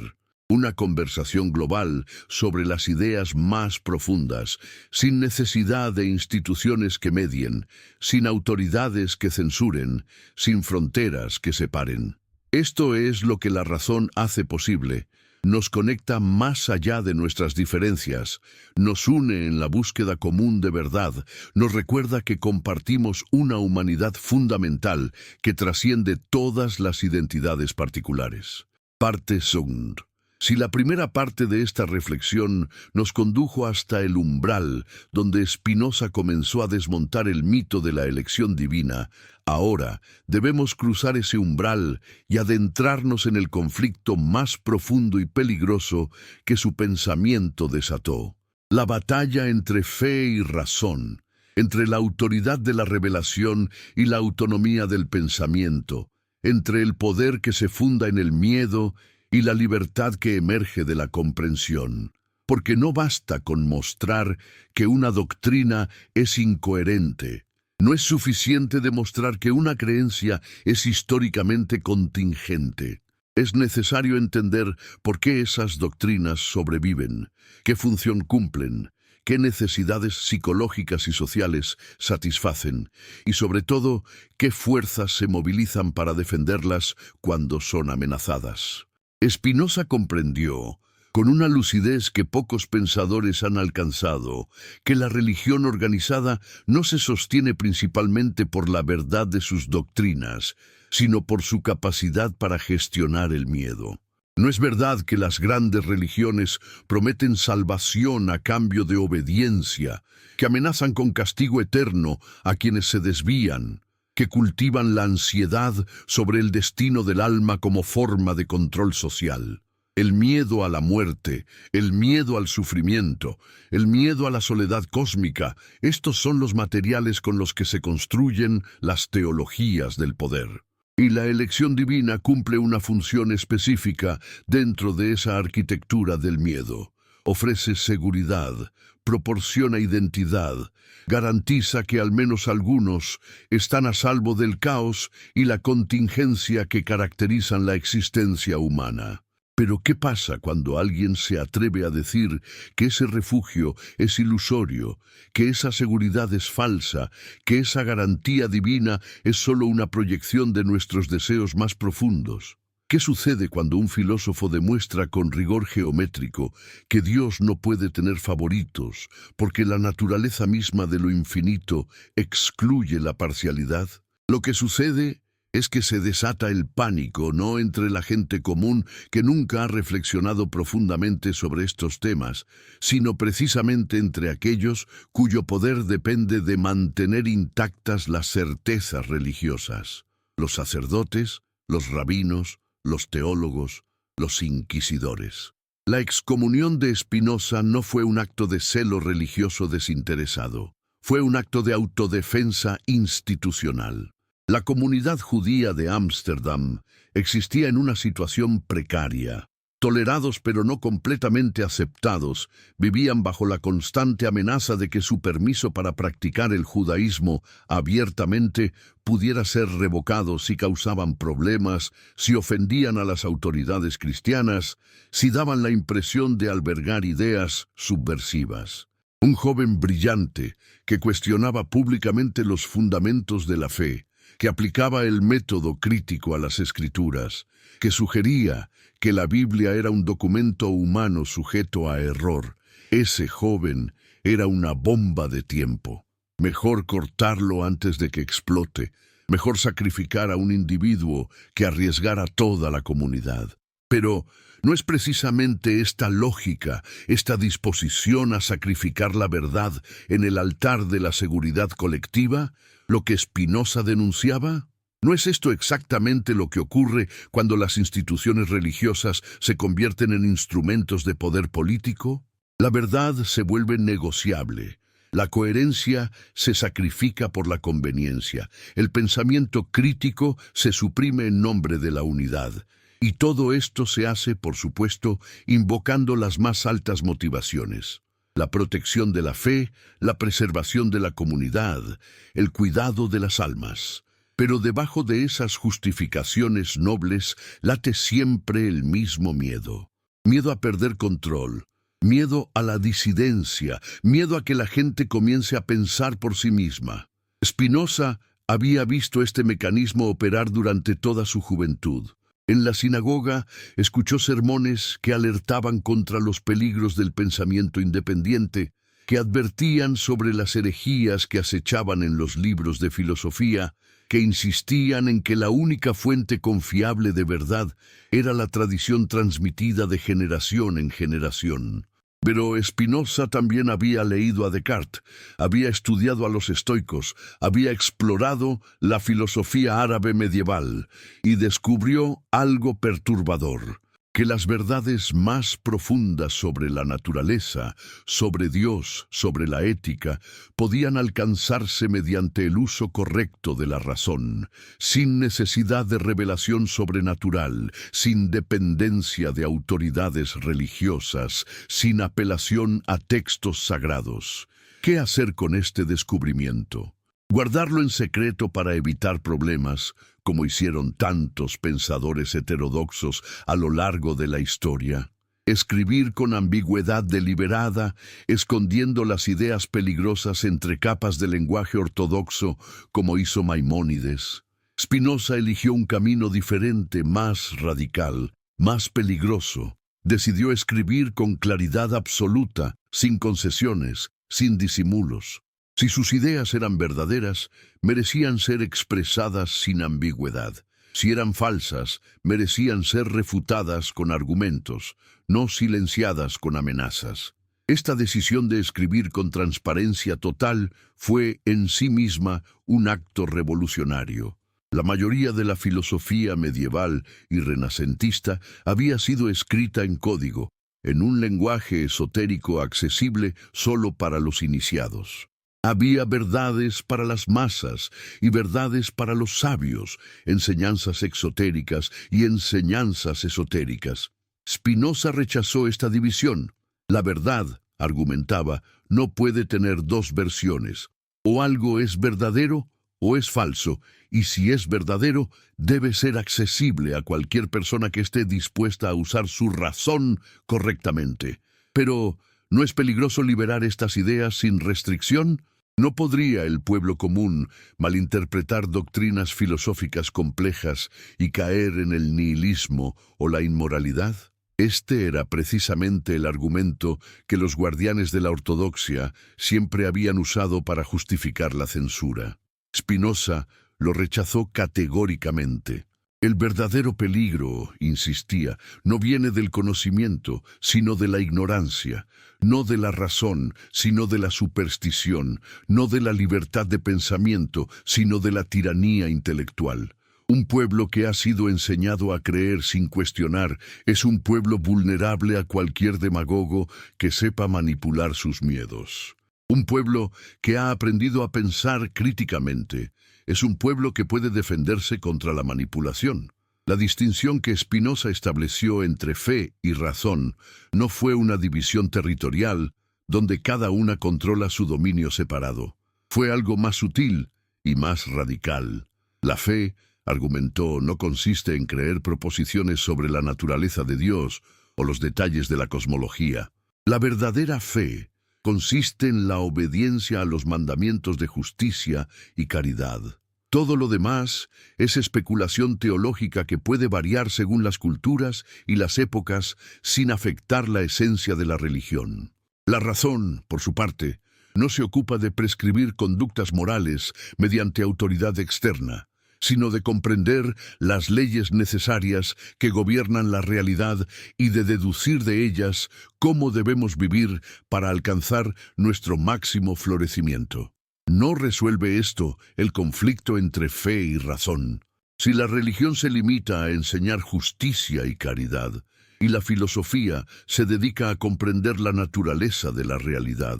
Una conversación global sobre las ideas más profundas, sin necesidad de instituciones que medien, sin autoridades que censuren, sin fronteras que separen. Esto es lo que la razón hace posible. Nos conecta más allá de nuestras diferencias, nos une en la búsqueda común de verdad, nos recuerda que compartimos una humanidad fundamental que trasciende todas las identidades particulares. Parte second. Si la primera parte de esta reflexión nos condujo hasta el umbral, donde Spinoza comenzó a desmontar el mito de la elección divina, ahora debemos cruzar ese umbral y adentrarnos en el conflicto más profundo y peligroso que su pensamiento desató. La batalla entre fe y razón, entre la autoridad de la revelación y la autonomía del pensamiento, entre el poder que se funda en el miedo y la libertad que emerge de la comprensión. Porque no basta con mostrar que una doctrina es incoherente. No es suficiente demostrar que una creencia es históricamente contingente. Es necesario entender por qué esas doctrinas sobreviven, qué función cumplen, qué necesidades psicológicas y sociales satisfacen, y sobre todo, qué fuerzas se movilizan para defenderlas cuando son amenazadas. Spinoza comprendió, con una lucidez que pocos pensadores han alcanzado, que la religión organizada no se sostiene principalmente por la verdad de sus doctrinas, sino por su capacidad para gestionar el miedo. No es verdad que las grandes religiones prometen salvación a cambio de obediencia, que amenazan con castigo eterno a quienes se desvían, que cultivan la ansiedad sobre el destino del alma como forma de control social. El miedo a la muerte, el miedo al sufrimiento, el miedo a la soledad cósmica, estos son los materiales con los que se construyen las teologías del poder. Y la elección divina cumple una función específica dentro de esa arquitectura del miedo. Ofrece seguridad, proporciona identidad, garantiza que al menos algunos están a salvo del caos y la contingencia que caracterizan la existencia humana. Pero ¿qué pasa cuando alguien se atreve a decir que ese refugio es ilusorio, que esa seguridad es falsa, que esa garantía divina es solo una proyección de nuestros deseos más profundos? ¿Qué sucede cuando un filósofo demuestra con rigor geométrico que Dios no puede tener favoritos, porque la naturaleza misma de lo infinito excluye la parcialidad? Lo que sucede es que se desata el pánico, no entre la gente común que nunca ha reflexionado profundamente sobre estos temas, sino precisamente entre aquellos cuyo poder depende de mantener intactas las certezas religiosas. Los sacerdotes, los rabinos, los teólogos, los inquisidores. La excomunión de Spinoza no fue un acto de celo religioso desinteresado. Fue un acto de autodefensa institucional. La comunidad judía de Ámsterdam existía en una situación precaria. Tolerados pero no completamente aceptados, vivían bajo la constante amenaza de que su permiso para practicar el judaísmo abiertamente pudiera ser revocado si causaban problemas, si ofendían a las autoridades cristianas, si daban la impresión de albergar ideas subversivas. Un joven brillante que cuestionaba públicamente los fundamentos de la fe, que aplicaba el método crítico a las Escrituras, que sugería que la Biblia era un documento humano sujeto a error. Ese joven era una bomba de tiempo. Mejor cortarlo antes de que explote. Mejor sacrificar a un individuo que arriesgar a toda la comunidad. Pero ¿no es precisamente esta lógica, esta disposición a sacrificar la verdad en el altar de la seguridad colectiva, lo que Spinoza denunciaba? ¿No es esto exactamente lo que ocurre cuando las instituciones religiosas se convierten en instrumentos de poder político? La verdad se vuelve negociable. La coherencia se sacrifica por la conveniencia. El pensamiento crítico se suprime en nombre de la unidad. Y todo esto se hace, por supuesto, invocando las más altas motivaciones: la protección de la fe, la preservación de la comunidad, el cuidado de las almas. Pero debajo de esas justificaciones nobles late siempre el mismo miedo. Miedo a perder control, miedo a la disidencia, miedo a que la gente comience a pensar por sí misma. Spinoza había visto este mecanismo operar durante toda su juventud. En la sinagoga escuchó sermones que alertaban contra los peligros del pensamiento independiente, que advertían sobre las herejías que acechaban en los libros de filosofía, que insistían en que la única fuente confiable de verdad era la tradición transmitida de generación en generación. Pero Spinoza también había leído a Descartes, había estudiado a los estoicos, había explorado la filosofía árabe medieval y descubrió algo perturbador: que las verdades más profundas sobre la naturaleza, sobre Dios, sobre la ética, podían alcanzarse mediante el uso correcto de la razón, sin necesidad de revelación sobrenatural, sin dependencia de autoridades religiosas, sin apelación a textos sagrados. ¿Qué hacer con este descubrimiento? ¿Guardarlo en secreto para evitar problemas, como hicieron tantos pensadores heterodoxos a lo largo de la historia? ¿Escribir con ambigüedad deliberada, escondiendo las ideas peligrosas entre capas de lenguaje ortodoxo, como hizo Maimónides? Spinoza eligió un camino diferente, más radical, más peligroso. Decidió escribir con claridad absoluta, sin concesiones, sin disimulos. Si sus ideas eran verdaderas, merecían ser expresadas sin ambigüedad. Si eran falsas, merecían ser refutadas con argumentos, no silenciadas con amenazas. Esta decisión de escribir con transparencia total fue en sí misma un acto revolucionario. La mayoría de la filosofía medieval y renacentista había sido escrita en código, en un lenguaje esotérico accesible solo para los iniciados. Había verdades para las masas y verdades para los sabios, enseñanzas exotéricas y enseñanzas esotéricas. Spinoza rechazó esta división. La verdad, argumentaba, no puede tener dos versiones. O algo es verdadero o es falso, y si es verdadero, debe ser accesible a cualquier persona que esté dispuesta a usar su razón correctamente. Pero, ¿no es peligroso liberar estas ideas sin restricción? ¿No podría el pueblo común malinterpretar doctrinas filosóficas complejas y caer en el nihilismo o la inmoralidad? Este era precisamente el argumento que los guardianes de la ortodoxia siempre habían usado para justificar la censura. Spinoza lo rechazó categóricamente. El verdadero peligro, insistía, no viene del conocimiento, sino de la ignorancia, no de la razón, sino de la superstición, no de la libertad de pensamiento, sino de la tiranía intelectual. Un pueblo que ha sido enseñado a creer sin cuestionar es un pueblo vulnerable a cualquier demagogo que sepa manipular sus miedos. Un pueblo que ha aprendido a pensar críticamente es un pueblo que puede defenderse contra la manipulación. La distinción que Spinoza estableció entre fe y razón no fue una división territorial donde cada una controla su dominio separado. Fue algo más sutil y más radical. La fe, argumentó, no consiste en creer proposiciones sobre la naturaleza de Dios o los detalles de la cosmología. La verdadera fe consiste en la obediencia a los mandamientos de justicia y caridad. Todo lo demás es especulación teológica que puede variar según las culturas y las épocas sin afectar la esencia de la religión. La razón, por su parte, no se ocupa de prescribir conductas morales mediante autoridad externa, sino de comprender las leyes necesarias que gobiernan la realidad y de deducir de ellas cómo debemos vivir para alcanzar nuestro máximo florecimiento. No resuelve esto el conflicto entre fe y razón. Si la religión se limita a enseñar justicia y caridad, y la filosofía se dedica a comprender la naturaleza de la realidad,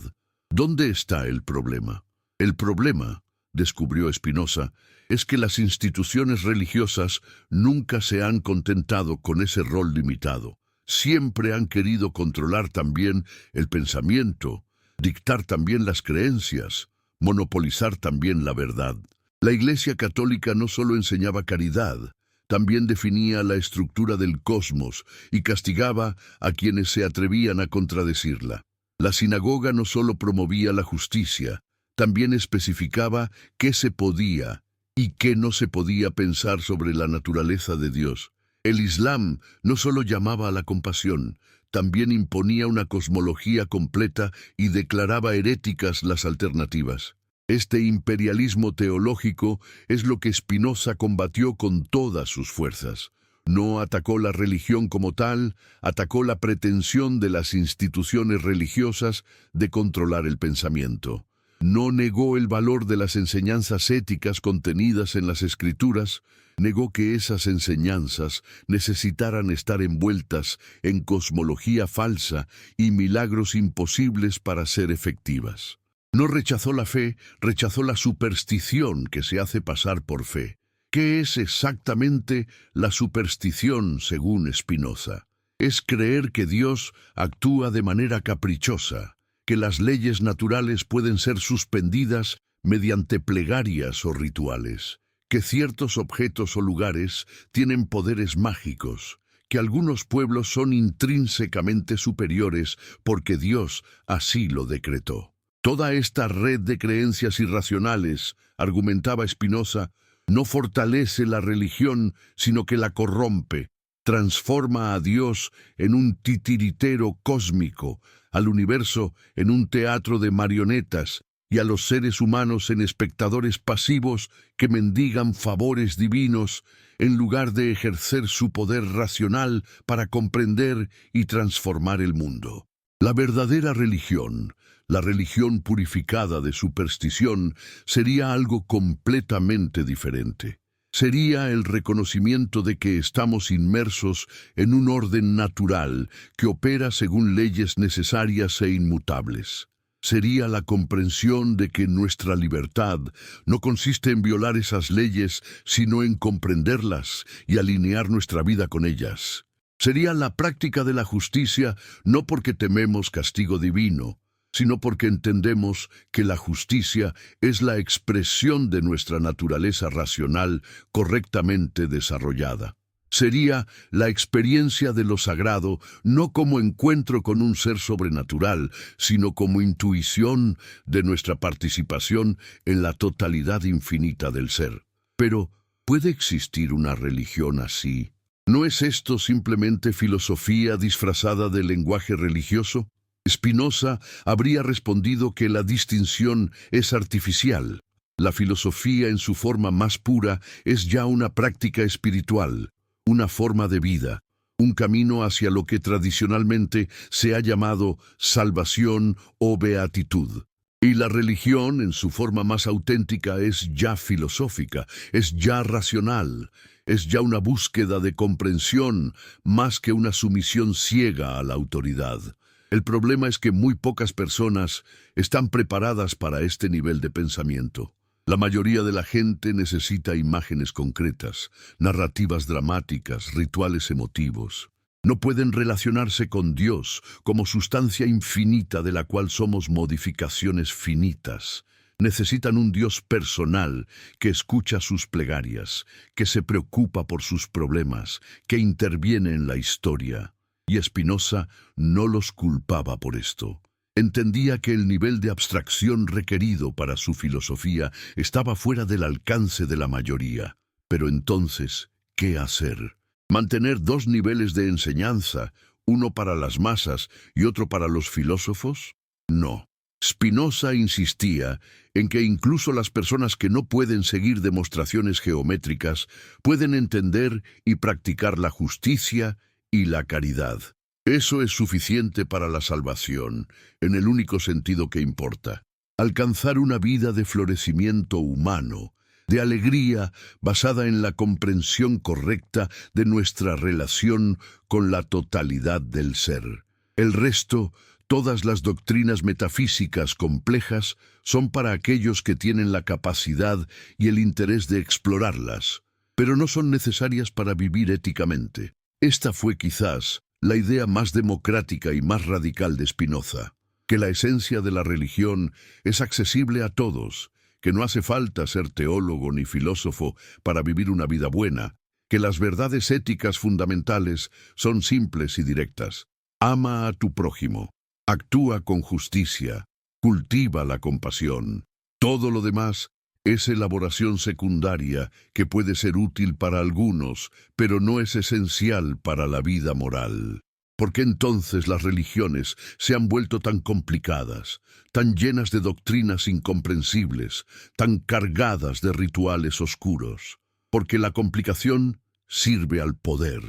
¿dónde está el problema? El problema, descubrió Spinoza, es que las instituciones religiosas nunca se han contentado con ese rol limitado. Siempre han querido controlar también el pensamiento, dictar también las creencias, monopolizar también la verdad. La Iglesia Católica no solo enseñaba caridad, también definía la estructura del cosmos y castigaba a quienes se atrevían a contradecirla. La sinagoga no solo promovía la justicia, también especificaba qué se podía y qué no se podía pensar sobre la naturaleza de Dios. El Islam no solo llamaba a la compasión, también imponía una cosmología completa y declaraba heréticas las alternativas. Este imperialismo teológico es lo que Spinoza combatió con todas sus fuerzas. No atacó la religión como tal, atacó la pretensión de las instituciones religiosas de controlar el pensamiento. No negó el valor de las enseñanzas éticas contenidas en las Escrituras, negó que esas enseñanzas necesitaran estar envueltas en cosmología falsa y milagros imposibles para ser efectivas. No rechazó la fe, rechazó la superstición que se hace pasar por fe. ¿Qué es exactamente la superstición según Spinoza? Es creer que Dios actúa de manera caprichosa, que las leyes naturales pueden ser suspendidas mediante plegarias o rituales, que ciertos objetos o lugares tienen poderes mágicos, que algunos pueblos son intrínsecamente superiores porque Dios así lo decretó. Toda esta red de creencias irracionales, argumentaba Spinoza, no fortalece la religión, sino que la corrompe, transforma a Dios en un titiritero cósmico, al universo en un teatro de marionetas y a los seres humanos en espectadores pasivos que mendigan favores divinos en lugar de ejercer su poder racional para comprender y transformar el mundo. La verdadera religión, la religión purificada de superstición, sería algo completamente diferente. Sería el reconocimiento de que estamos inmersos en un orden natural que opera según leyes necesarias e inmutables. Sería la comprensión de que nuestra libertad no consiste en violar esas leyes, sino en comprenderlas y alinear nuestra vida con ellas. Sería la práctica de la justicia no porque tememos castigo divino, sino porque entendemos que la justicia es la expresión de nuestra naturaleza racional correctamente desarrollada. Sería la experiencia de lo sagrado no como encuentro con un ser sobrenatural, sino como intuición de nuestra participación en la totalidad infinita del ser. Pero, ¿puede existir una religión así? ¿No es esto simplemente filosofía disfrazada de lenguaje religioso? Spinoza habría respondido que la distinción es artificial. La filosofía en su forma más pura es ya una práctica espiritual, una forma de vida, un camino hacia lo que tradicionalmente se ha llamado salvación o beatitud. Y la religión, en su forma más auténtica, es ya filosófica, es ya racional, es ya una búsqueda de comprensión más que una sumisión ciega a la autoridad. El problema es que muy pocas personas están preparadas para este nivel de pensamiento. La mayoría de la gente necesita imágenes concretas, narrativas dramáticas, rituales emotivos. No pueden relacionarse con Dios como sustancia infinita de la cual somos modificaciones finitas. Necesitan un Dios personal que escucha sus plegarias, que se preocupa por sus problemas, que interviene en la historia. Y Spinoza no los culpaba por esto. Entendía que el nivel de abstracción requerido para su filosofía estaba fuera del alcance de la mayoría. Pero entonces, ¿qué hacer? ¿Mantener dos niveles de enseñanza, uno para las masas y otro para los filósofos? No. Spinoza insistía en que incluso las personas que no pueden seguir demostraciones geométricas pueden entender y practicar la justicia y la caridad. Eso es suficiente para la salvación, en el único sentido que importa. Alcanzar una vida de florecimiento humano, de alegría basada en la comprensión correcta de nuestra relación con la totalidad del ser. El resto, todas las doctrinas metafísicas complejas, son para aquellos que tienen la capacidad y el interés de explorarlas, pero no son necesarias para vivir éticamente. Esta fue quizás la idea más democrática y más radical de Spinoza, que la esencia de la religión es accesible a todos, que no hace falta ser teólogo ni filósofo para vivir una vida buena, que las verdades éticas fundamentales son simples y directas. Ama a tu prójimo, actúa con justicia, cultiva la compasión. Todo lo demás es elaboración secundaria que puede ser útil para algunos, pero no es esencial para la vida moral. ¿Por qué entonces las religiones se han vuelto tan complicadas, tan llenas de doctrinas incomprensibles, tan cargadas de rituales oscuros? Porque la complicación sirve al poder.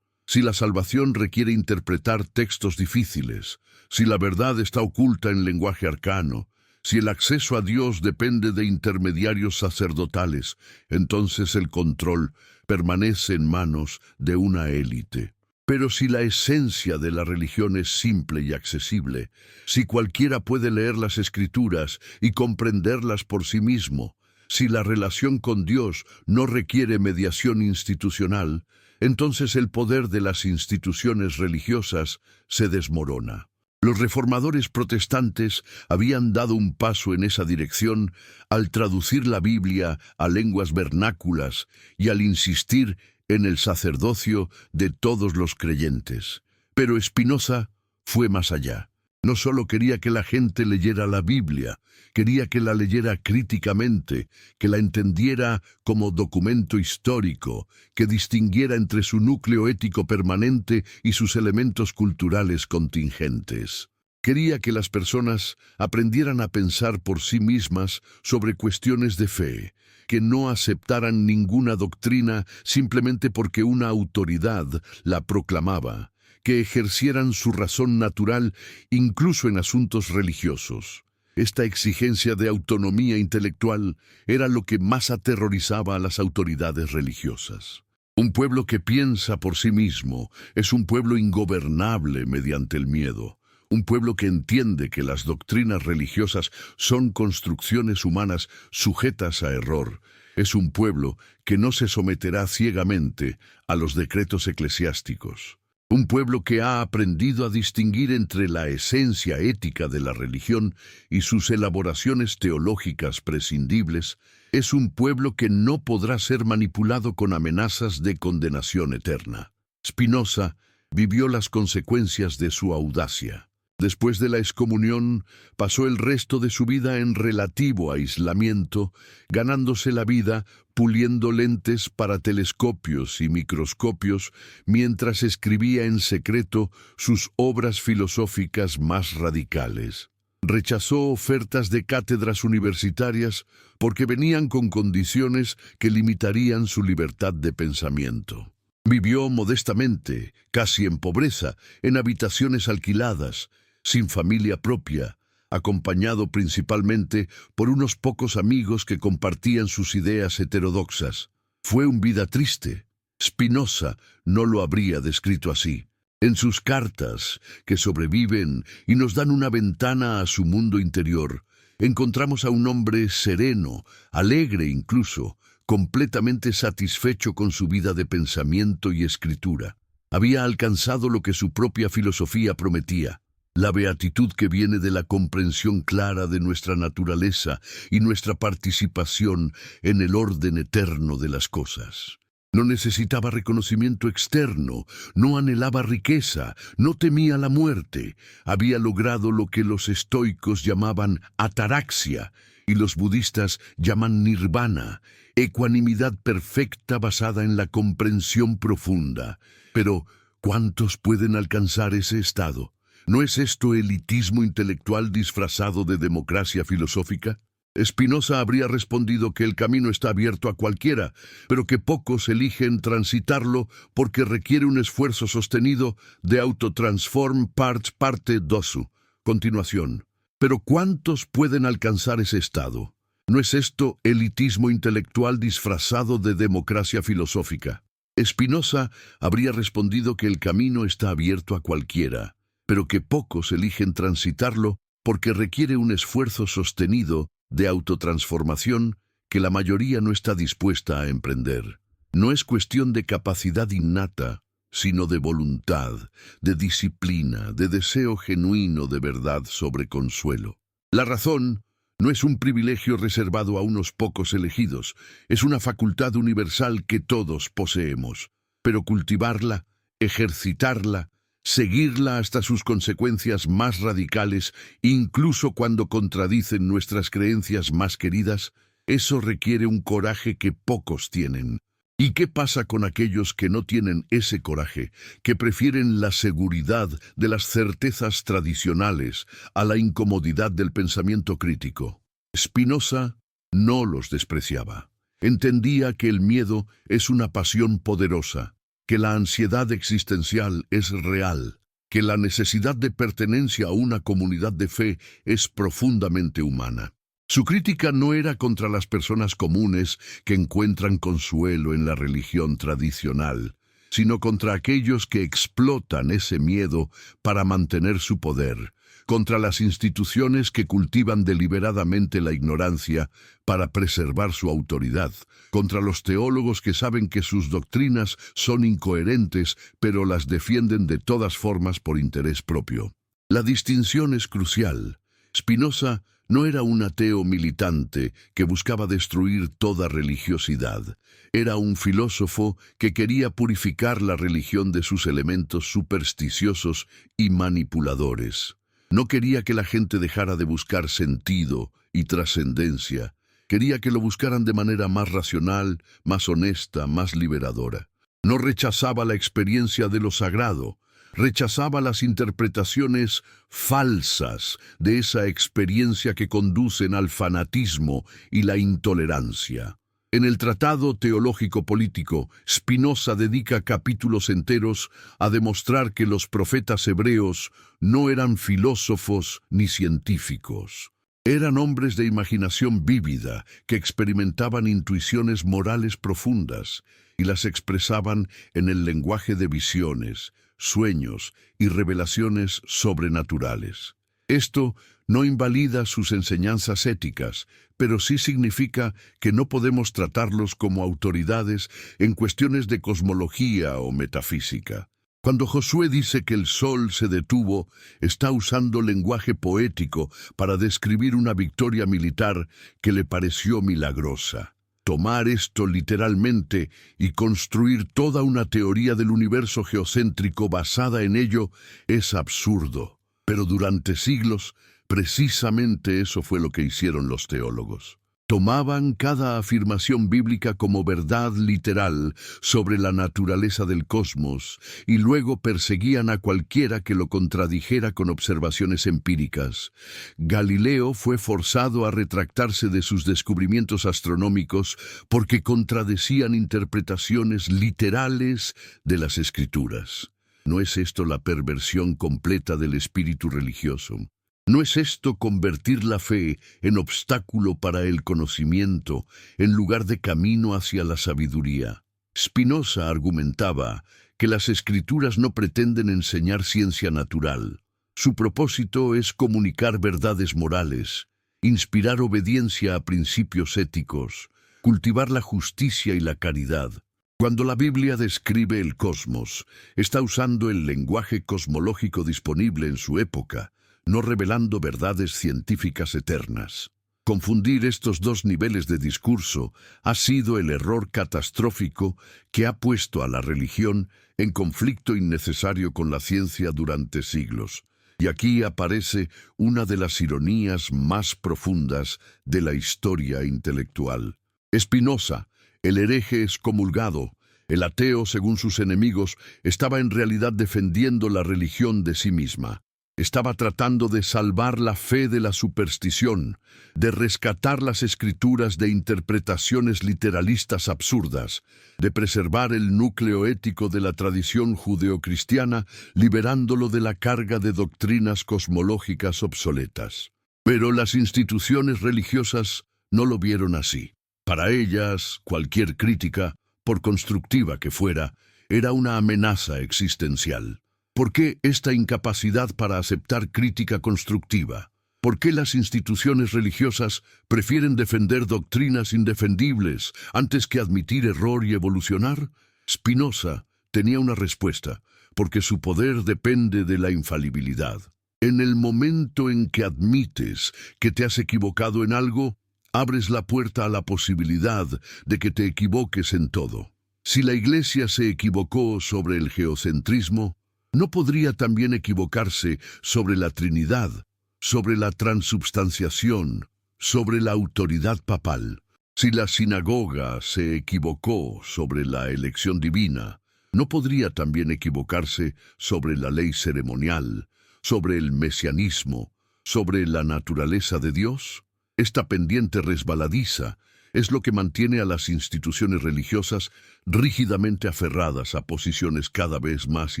Si la salvación requiere interpretar textos difíciles, si la verdad está oculta en lenguaje arcano, si el acceso a Dios depende de intermediarios sacerdotales, entonces el control permanece en manos de una élite. Pero si la esencia de la religión es simple y accesible, si cualquiera puede leer las Escrituras y comprenderlas por sí mismo, si la relación con Dios no requiere mediación institucional, entonces el poder de las instituciones religiosas se desmorona. Los reformadores protestantes habían dado un paso en esa dirección al traducir la Biblia a lenguas vernáculas y al insistir en el sacerdocio de todos los creyentes. Pero Spinoza fue más allá. No solo quería que la gente leyera la Biblia, quería que la leyera críticamente, que la entendiera como documento histórico, que distinguiera entre su núcleo ético permanente y sus elementos culturales contingentes. Quería que las personas aprendieran a pensar por sí mismas sobre cuestiones de fe, que no aceptaran ninguna doctrina simplemente porque una autoridad la proclamaba, que ejercieran su razón natural incluso en asuntos religiosos. Esta exigencia de autonomía intelectual era lo que más aterrorizaba a las autoridades religiosas. Un pueblo que piensa por sí mismo es un pueblo ingobernable mediante el miedo. Un pueblo que entiende que las doctrinas religiosas son construcciones humanas sujetas a error. Es un pueblo que no se someterá ciegamente a los decretos eclesiásticos. Un pueblo que ha aprendido a distinguir entre la esencia ética de la religión y sus elaboraciones teológicas prescindibles, es un pueblo que no podrá ser manipulado con amenazas de condenación eterna. Spinoza vivió las consecuencias de su audacia. Después de la excomunión, pasó el resto de su vida en relativo aislamiento, ganándose la vida puliendo lentes para telescopios y microscopios, mientras escribía en secreto sus obras filosóficas más radicales. Rechazó ofertas de cátedras universitarias porque venían con condiciones que limitarían su libertad de pensamiento. Vivió modestamente, casi en pobreza, en habitaciones alquiladas, sin familia propia, acompañado principalmente por unos pocos amigos que compartían sus ideas heterodoxas. Fue una vida triste. Spinoza no lo habría descrito así. En sus cartas, que sobreviven y nos dan una ventana a su mundo interior, encontramos a un hombre sereno, alegre incluso, completamente satisfecho con su vida de pensamiento y escritura. Había alcanzado lo que su propia filosofía prometía, la beatitud que viene de la comprensión clara de nuestra naturaleza y nuestra participación en el orden eterno de las cosas. No necesitaba reconocimiento externo, no anhelaba riqueza, no temía la muerte. Había logrado lo que los estoicos llamaban ataraxia y los budistas llaman nirvana, ecuanimidad perfecta basada en la comprensión profunda. Pero, ¿cuántos pueden alcanzar ese estado? ¿No es esto elitismo intelectual disfrazado de democracia filosófica? Spinoza habría respondido que el camino está abierto a cualquiera, pero que pocos eligen transitarlo porque requiere un esfuerzo sostenido de autotransform parte 2. Continuación. Pero ¿cuántos pueden alcanzar ese estado? ¿No es esto elitismo intelectual disfrazado de democracia filosófica? Spinoza habría respondido que el camino está abierto a cualquiera, pero que pocos eligen transitarlo porque requiere un esfuerzo sostenido de autotransformación que la mayoría no está dispuesta a emprender. No es cuestión de capacidad innata, sino de voluntad, de disciplina, de deseo genuino de verdad sobre consuelo. La razón no es un privilegio reservado a unos pocos elegidos, es una facultad universal que todos poseemos, pero cultivarla, ejercitarla, seguirla hasta sus consecuencias más radicales, incluso cuando contradicen nuestras creencias más queridas, eso requiere un coraje que pocos tienen. ¿Y qué pasa con aquellos que no tienen ese coraje, que prefieren la seguridad de las certezas tradicionales a la incomodidad del pensamiento crítico? Spinoza no los despreciaba. Entendía que el miedo es una pasión poderosa, que la ansiedad existencial es real, que la necesidad de pertenencia a una comunidad de fe es profundamente humana. Su crítica no era contra las personas comunes que encuentran consuelo en la religión tradicional, sino contra aquellos que explotan ese miedo para mantener su poder, contra las instituciones que cultivan deliberadamente la ignorancia para preservar su autoridad, contra los teólogos que saben que sus doctrinas son incoherentes, pero las defienden de todas formas por interés propio. La distinción es crucial. Spinoza no era un ateo militante que buscaba destruir toda religiosidad. Era un filósofo que quería purificar la religión de sus elementos supersticiosos y manipuladores. No quería que la gente dejara de buscar sentido y trascendencia. Quería que lo buscaran de manera más racional, más honesta, más liberadora. No rechazaba la experiencia de lo sagrado. Rechazaba las interpretaciones falsas de esa experiencia que conducen al fanatismo y la intolerancia. En el Tratado Teológico Político, Spinoza dedica capítulos enteros a demostrar que los profetas hebreos no eran filósofos ni científicos. Eran hombres de imaginación vívida que experimentaban intuiciones morales profundas y las expresaban en el lenguaje de visiones, sueños y revelaciones sobrenaturales. Esto no invalida sus enseñanzas éticas, pero sí significa que no podemos tratarlos como autoridades en cuestiones de cosmología o metafísica. Cuando Josué dice que el sol se detuvo, está usando lenguaje poético para describir una victoria militar que le pareció milagrosa. Tomar esto literalmente y construir toda una teoría del universo geocéntrico basada en ello es absurdo. Pero durante siglos, precisamente eso fue lo que hicieron los teólogos. Tomaban cada afirmación bíblica como verdad literal sobre la naturaleza del cosmos y luego perseguían a cualquiera que lo contradijera con observaciones empíricas. Galileo fue forzado a retractarse de sus descubrimientos astronómicos porque contradecían interpretaciones literales de las Escrituras. ¿No es esto la perversión completa del espíritu religioso? ¿No es esto convertir la fe en obstáculo para el conocimiento en lugar de camino hacia la sabiduría? Spinoza argumentaba que las Escrituras no pretenden enseñar ciencia natural. Su propósito es comunicar verdades morales, inspirar obediencia a principios éticos, cultivar la justicia y la caridad. Cuando la Biblia describe el cosmos, está usando el lenguaje cosmológico disponible en su época, no revelando verdades científicas eternas. Confundir estos dos niveles de discurso ha sido el error catastrófico que ha puesto a la religión en conflicto innecesario con la ciencia durante siglos. Y aquí aparece una de las ironías más profundas de la historia intelectual. Spinoza, el hereje excomulgado, el ateo según sus enemigos, estaba en realidad defendiendo la religión de sí misma. Estaba tratando de salvar la fe de la superstición, de rescatar las escrituras de interpretaciones literalistas absurdas, de preservar el núcleo ético de la tradición judeocristiana, liberándolo de la carga de doctrinas cosmológicas obsoletas. Pero las instituciones religiosas no lo vieron así. Para ellas, cualquier crítica, por constructiva que fuera, era una amenaza existencial. ¿Por qué esta incapacidad para aceptar crítica constructiva? ¿Por qué las instituciones religiosas prefieren defender doctrinas indefendibles antes que admitir error y evolucionar? Spinoza tenía una respuesta, porque su poder depende de la infalibilidad. En el momento en que admites que te has equivocado en algo, abres la puerta a la posibilidad de que te equivoques en todo. Si la Iglesia se equivocó sobre el geocentrismo, ¿no podría también equivocarse sobre la Trinidad, sobre la transubstanciación, sobre la autoridad papal? Si la sinagoga se equivocó sobre la elección divina, ¿no podría también equivocarse sobre la ley ceremonial, sobre el mesianismo, sobre la naturaleza de Dios? Esta pendiente resbaladiza es lo que mantiene a las instituciones religiosas rígidamente aferradas a posiciones cada vez más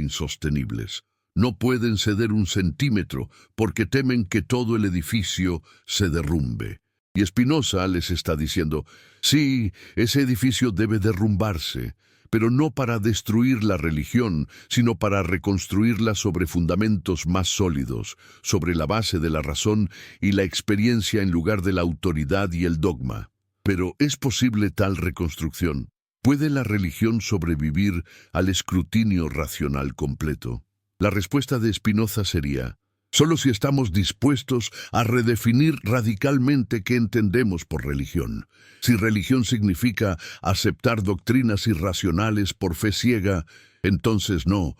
insostenibles. No pueden ceder un centímetro porque temen que todo el edificio se derrumbe. Y Spinoza les está diciendo, sí, ese edificio debe derrumbarse, pero no para destruir la religión, sino para reconstruirla sobre fundamentos más sólidos, sobre la base de la razón y la experiencia en lugar de la autoridad y el dogma. Pero ¿es posible tal reconstrucción? ¿Puede la religión sobrevivir al escrutinio racional completo? La respuesta de Spinoza sería, solo si estamos dispuestos a redefinir radicalmente qué entendemos por religión. Si religión significa aceptar doctrinas irracionales por fe ciega, entonces no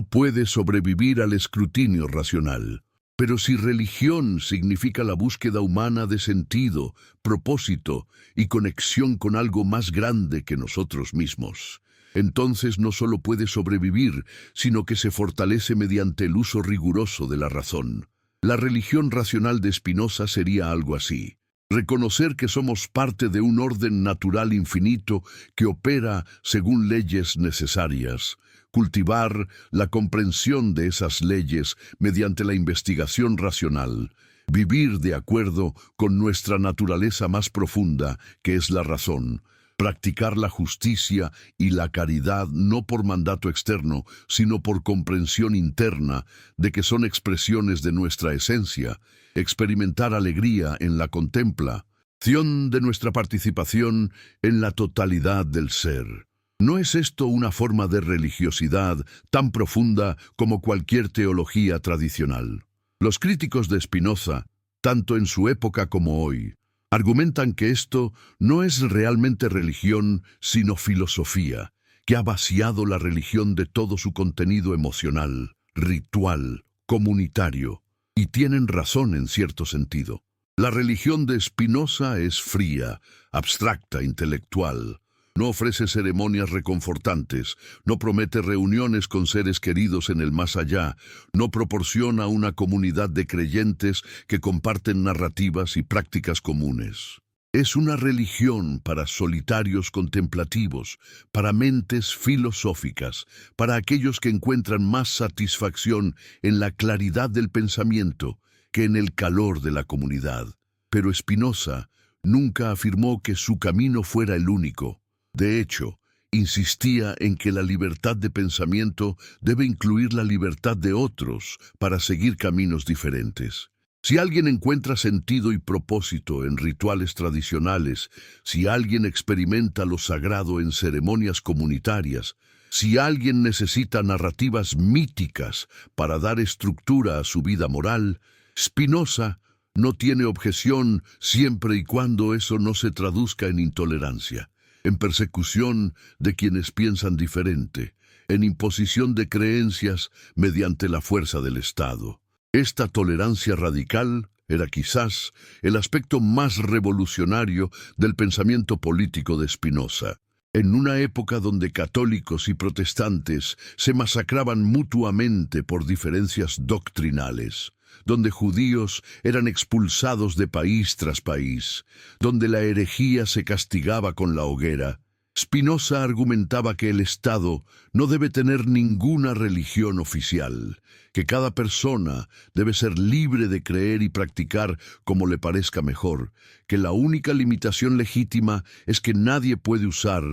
puede sobrevivir al escrutinio racional. Pero si religión significa la búsqueda humana de sentido, propósito y conexión con algo más grande que nosotros mismos, entonces no solo puede sobrevivir, sino que se fortalece mediante el uso riguroso de la razón. La religión racional de Spinoza sería algo así. Reconocer que somos parte de un orden natural infinito que opera según leyes necesarias. Cultivar la comprensión de esas leyes mediante la investigación racional. Vivir de acuerdo con nuestra naturaleza más profunda, que es la razón. Practicar la justicia y la caridad no por mandato externo, sino por comprensión interna de que son expresiones de nuestra esencia. Experimentar alegría en la contemplación de nuestra participación en la totalidad del ser. ¿No es esto una forma de religiosidad tan profunda como cualquier teología tradicional? Los críticos de Spinoza, tanto en su época como hoy, argumentan que esto no es realmente religión, sino filosofía, que ha vaciado la religión de todo su contenido emocional, ritual, comunitario, y tienen razón en cierto sentido. La religión de Spinoza es fría, abstracta, intelectual. No ofrece ceremonias reconfortantes, no promete reuniones con seres queridos en el más allá, no proporciona una comunidad de creyentes que comparten narrativas y prácticas comunes. Es una religión para solitarios contemplativos, para mentes filosóficas, para aquellos que encuentran más satisfacción en la claridad del pensamiento que en el calor de la comunidad. Pero Spinoza nunca afirmó que su camino fuera el único. De hecho, insistía en que la libertad de pensamiento debe incluir la libertad de otros para seguir caminos diferentes. Si alguien encuentra sentido y propósito en rituales tradicionales, si alguien experimenta lo sagrado en ceremonias comunitarias, si alguien necesita narrativas míticas para dar estructura a su vida moral, Spinoza no tiene objeción siempre y cuando eso no se traduzca en intolerancia, en persecución de quienes piensan diferente, en imposición de creencias mediante la fuerza del Estado. Esta tolerancia radical era quizás el aspecto más revolucionario del pensamiento político de Spinoza. En una época donde católicos y protestantes se masacraban mutuamente por diferencias doctrinales, donde judíos eran expulsados de país tras país, donde la herejía se castigaba con la hoguera, Spinoza argumentaba que el Estado no debe tener ninguna religión oficial, que cada persona debe ser libre de creer y practicar como le parezca mejor, que la única limitación legítima es que nadie puede usar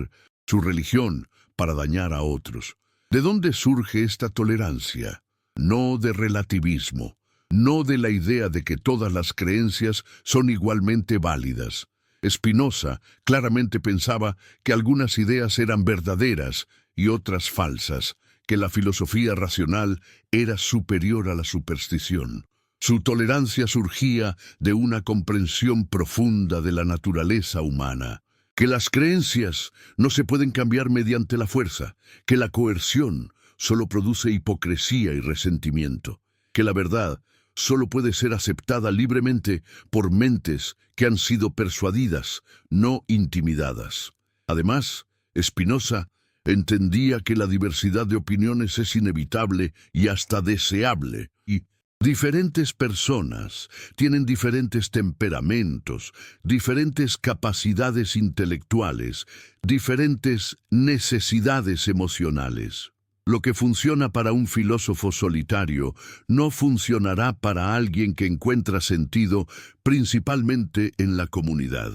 su religión para dañar a otros. ¿De dónde surge esta tolerancia? No de relativismo, no de la idea de que todas las creencias son igualmente válidas. Spinoza claramente pensaba que algunas ideas eran verdaderas y otras falsas, que la filosofía racional era superior a la superstición. Su tolerancia surgía de una comprensión profunda de la naturaleza humana, que las creencias no se pueden cambiar mediante la fuerza, que la coerción solo produce hipocresía y resentimiento, que la verdad solo puede ser aceptada libremente por mentes que han sido persuadidas, no intimidadas. Además, Spinoza entendía que la diversidad de opiniones es inevitable y hasta deseable, y diferentes personas tienen diferentes temperamentos, diferentes capacidades intelectuales, diferentes necesidades emocionales. Lo que funciona para un filósofo solitario no funcionará para alguien que encuentra sentido principalmente en la comunidad.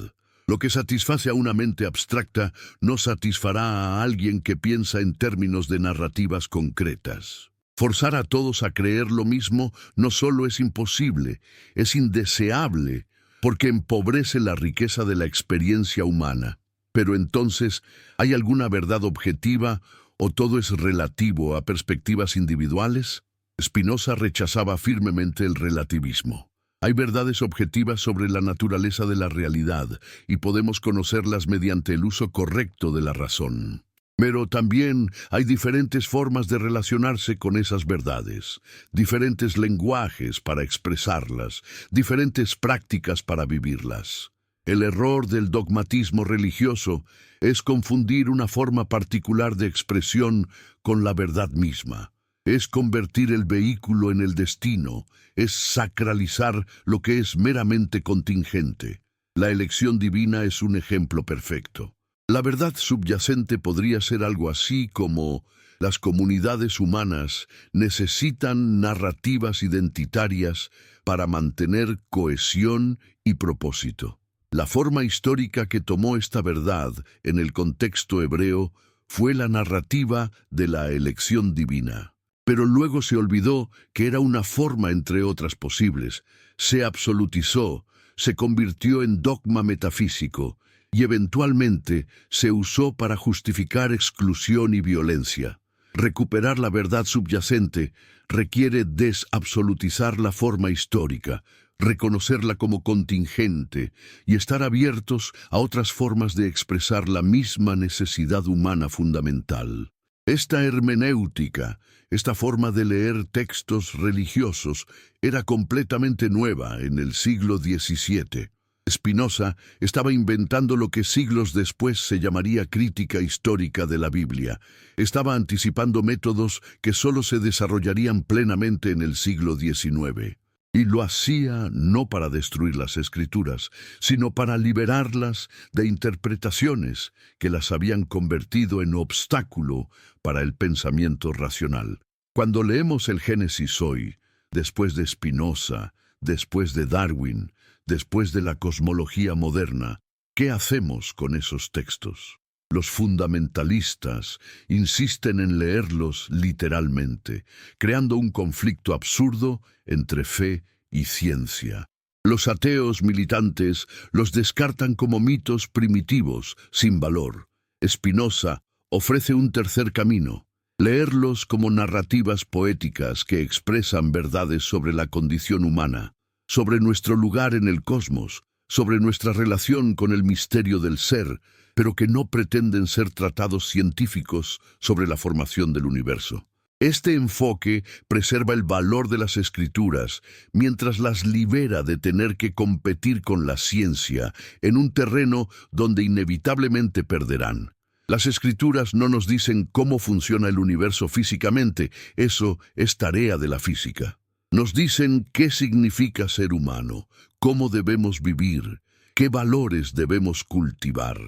Lo que satisface a una mente abstracta no satisfará a alguien que piensa en términos de narrativas concretas. Forzar a todos a creer lo mismo no solo es imposible, es indeseable, porque empobrece la riqueza de la experiencia humana. Pero entonces, ¿hay alguna verdad objetiva o todo es relativo a perspectivas individuales? Spinoza rechazaba firmemente el relativismo. Hay verdades objetivas sobre la naturaleza de la realidad y podemos conocerlas mediante el uso correcto de la razón. Pero también hay diferentes formas de relacionarse con esas verdades, diferentes lenguajes para expresarlas, diferentes prácticas para vivirlas. El error del dogmatismo religioso es confundir una forma particular de expresión con la verdad misma. Es convertir el vehículo en el destino, es sacralizar lo que es meramente contingente. La elección divina es un ejemplo perfecto. La verdad subyacente podría ser algo así como: las comunidades humanas necesitan narrativas identitarias para mantener cohesión y propósito. La forma histórica que tomó esta verdad en el contexto hebreo fue la narrativa de la elección divina. Pero luego se olvidó que era una forma entre otras posibles, se absolutizó, se convirtió en dogma metafísico y eventualmente se usó para justificar exclusión y violencia. Recuperar la verdad subyacente requiere desabsolutizar la forma histórica, reconocerla como contingente y estar abiertos a otras formas de expresar la misma necesidad humana fundamental. Esta hermenéutica, esta forma de leer textos religiosos, era completamente nueva en el siglo XVII. Spinoza estaba inventando lo que siglos después se llamaría crítica histórica de la Biblia. Estaba anticipando métodos que solo se desarrollarían plenamente en el siglo XIX. Y lo hacía no para destruir las Escrituras, sino para liberarlas de interpretaciones que las habían convertido en obstáculo para el pensamiento racional. Cuando leemos el Génesis hoy, después de Spinoza, después de Darwin, después de la cosmología moderna, ¿qué hacemos con esos textos? Los fundamentalistas insisten en leerlos literalmente, creando un conflicto absurdo entre fe y ciencia. Los ateos militantes los descartan como mitos primitivos, sin valor. Spinoza ofrece un tercer camino: leerlos como narrativas poéticas que expresan verdades sobre la condición humana, sobre nuestro lugar en el cosmos, sobre nuestra relación con el misterio del ser, pero que no pretenden ser tratados científicos sobre la formación del universo. Este enfoque preserva el valor de las escrituras, mientras las libera de tener que competir con la ciencia en un terreno donde inevitablemente perderán. Las escrituras no nos dicen cómo funciona el universo físicamente, eso es tarea de la física. Nos dicen qué significa ser humano, cómo debemos vivir, qué valores debemos cultivar.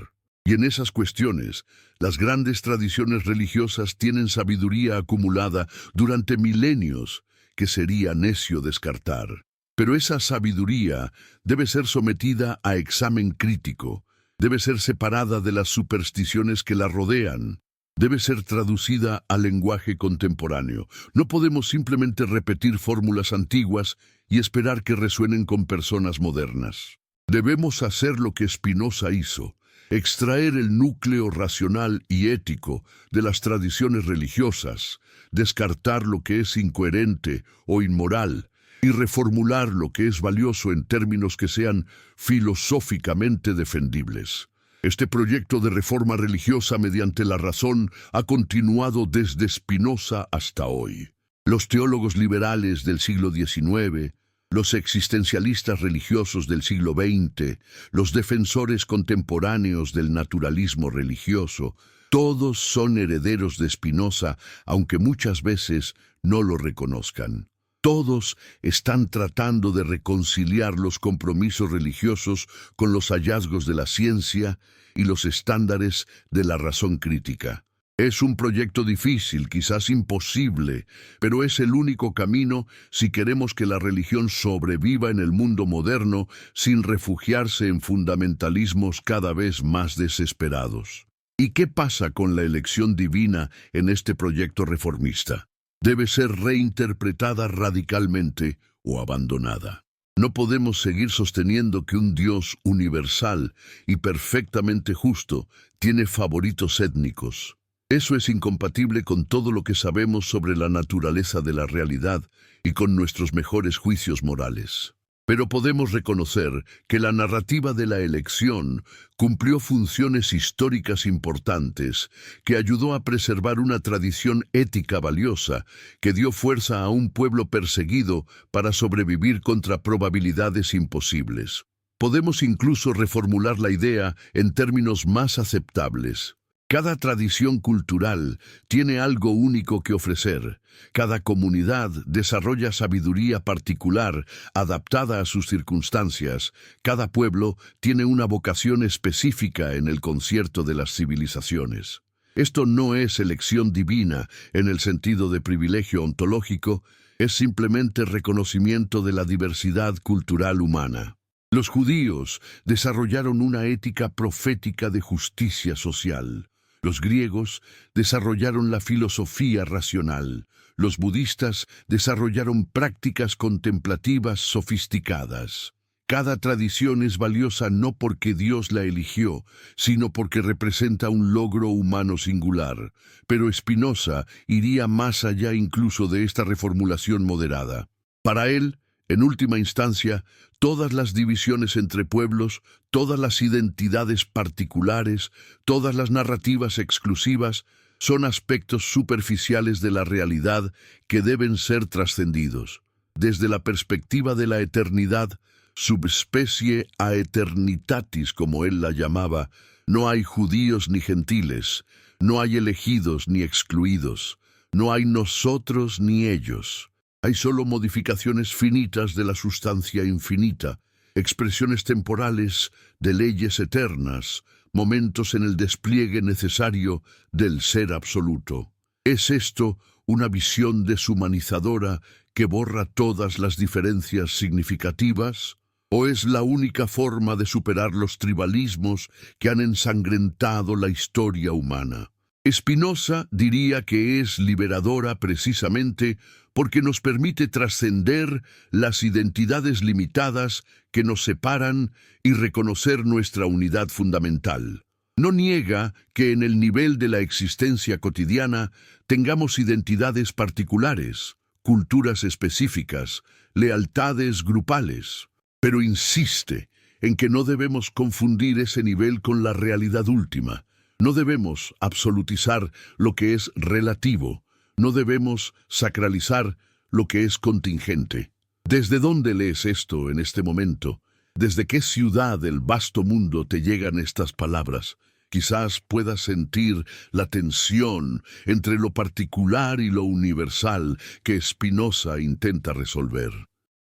Y en esas cuestiones, las grandes tradiciones religiosas tienen sabiduría acumulada durante milenios que sería necio descartar. Pero esa sabiduría debe ser sometida a examen crítico, debe ser separada de las supersticiones que la rodean, debe ser traducida al lenguaje contemporáneo. No podemos simplemente repetir fórmulas antiguas y esperar que resuenen con personas modernas. Debemos hacer lo que Spinoza hizo: extraer el núcleo racional y ético de las tradiciones religiosas, descartar lo que es incoherente o inmoral y reformular lo que es valioso en términos que sean filosóficamente defendibles. Este proyecto de reforma religiosa mediante la razón ha continuado desde Spinoza hasta hoy. Los teólogos liberales del siglo XIX, los existencialistas religiosos del siglo XX, los defensores contemporáneos del naturalismo religioso, todos son herederos de Spinoza, aunque muchas veces no lo reconozcan. Todos están tratando de reconciliar los compromisos religiosos con los hallazgos de la ciencia y los estándares de la razón crítica. Es un proyecto difícil, quizás imposible, pero es el único camino si queremos que la religión sobreviva en el mundo moderno sin refugiarse en fundamentalismos cada vez más desesperados. ¿Y qué pasa con la elección divina en este proyecto reformista? Debe ser reinterpretada radicalmente o abandonada. No podemos seguir sosteniendo que un Dios universal y perfectamente justo tiene favoritos étnicos. Eso es incompatible con todo lo que sabemos sobre la naturaleza de la realidad y con nuestros mejores juicios morales. Pero podemos reconocer que la narrativa de la elección cumplió funciones históricas importantes, que ayudó a preservar una tradición ética valiosa, que dio fuerza a un pueblo perseguido para sobrevivir contra probabilidades imposibles. Podemos incluso reformular la idea en términos más aceptables. Cada tradición cultural tiene algo único que ofrecer. Cada comunidad desarrolla sabiduría particular, adaptada a sus circunstancias. Cada pueblo tiene una vocación específica en el concierto de las civilizaciones. Esto no es elección divina en el sentido de privilegio ontológico, es simplemente reconocimiento de la diversidad cultural humana. Los judíos desarrollaron una ética profética de justicia social. Los griegos desarrollaron la filosofía racional. Los budistas desarrollaron prácticas contemplativas sofisticadas. Cada tradición es valiosa no porque Dios la eligió, sino porque representa un logro humano singular. Pero Spinoza iría más allá incluso de esta reformulación moderada. Para él, en última instancia, todas las divisiones entre pueblos, todas las identidades particulares, todas las narrativas exclusivas, son aspectos superficiales de la realidad que deben ser trascendidos. Desde la perspectiva de la eternidad, subspecie aeternitatis, como él la llamaba, no hay judíos ni gentiles, no hay elegidos ni excluidos, no hay nosotros ni ellos. Hay solo modificaciones finitas de la sustancia infinita, expresiones temporales de leyes eternas, momentos en el despliegue necesario del ser absoluto. ¿Es esto una visión deshumanizadora que borra todas las diferencias significativas? ¿O es la única forma de superar los tribalismos que han ensangrentado la historia humana? Spinoza diría que es liberadora precisamente porque nos permite trascender las identidades limitadas que nos separan y reconocer nuestra unidad fundamental. No niega que en el nivel de la existencia cotidiana tengamos identidades particulares, culturas específicas, lealtades grupales, pero insiste en que no debemos confundir ese nivel con la realidad última. No debemos absolutizar lo que es relativo, no debemos sacralizar lo que es contingente. ¿Desde dónde lees esto en este momento? ¿Desde qué ciudad del vasto mundo te llegan estas palabras? Quizás puedas sentir la tensión entre lo particular y lo universal que Spinoza intenta resolver.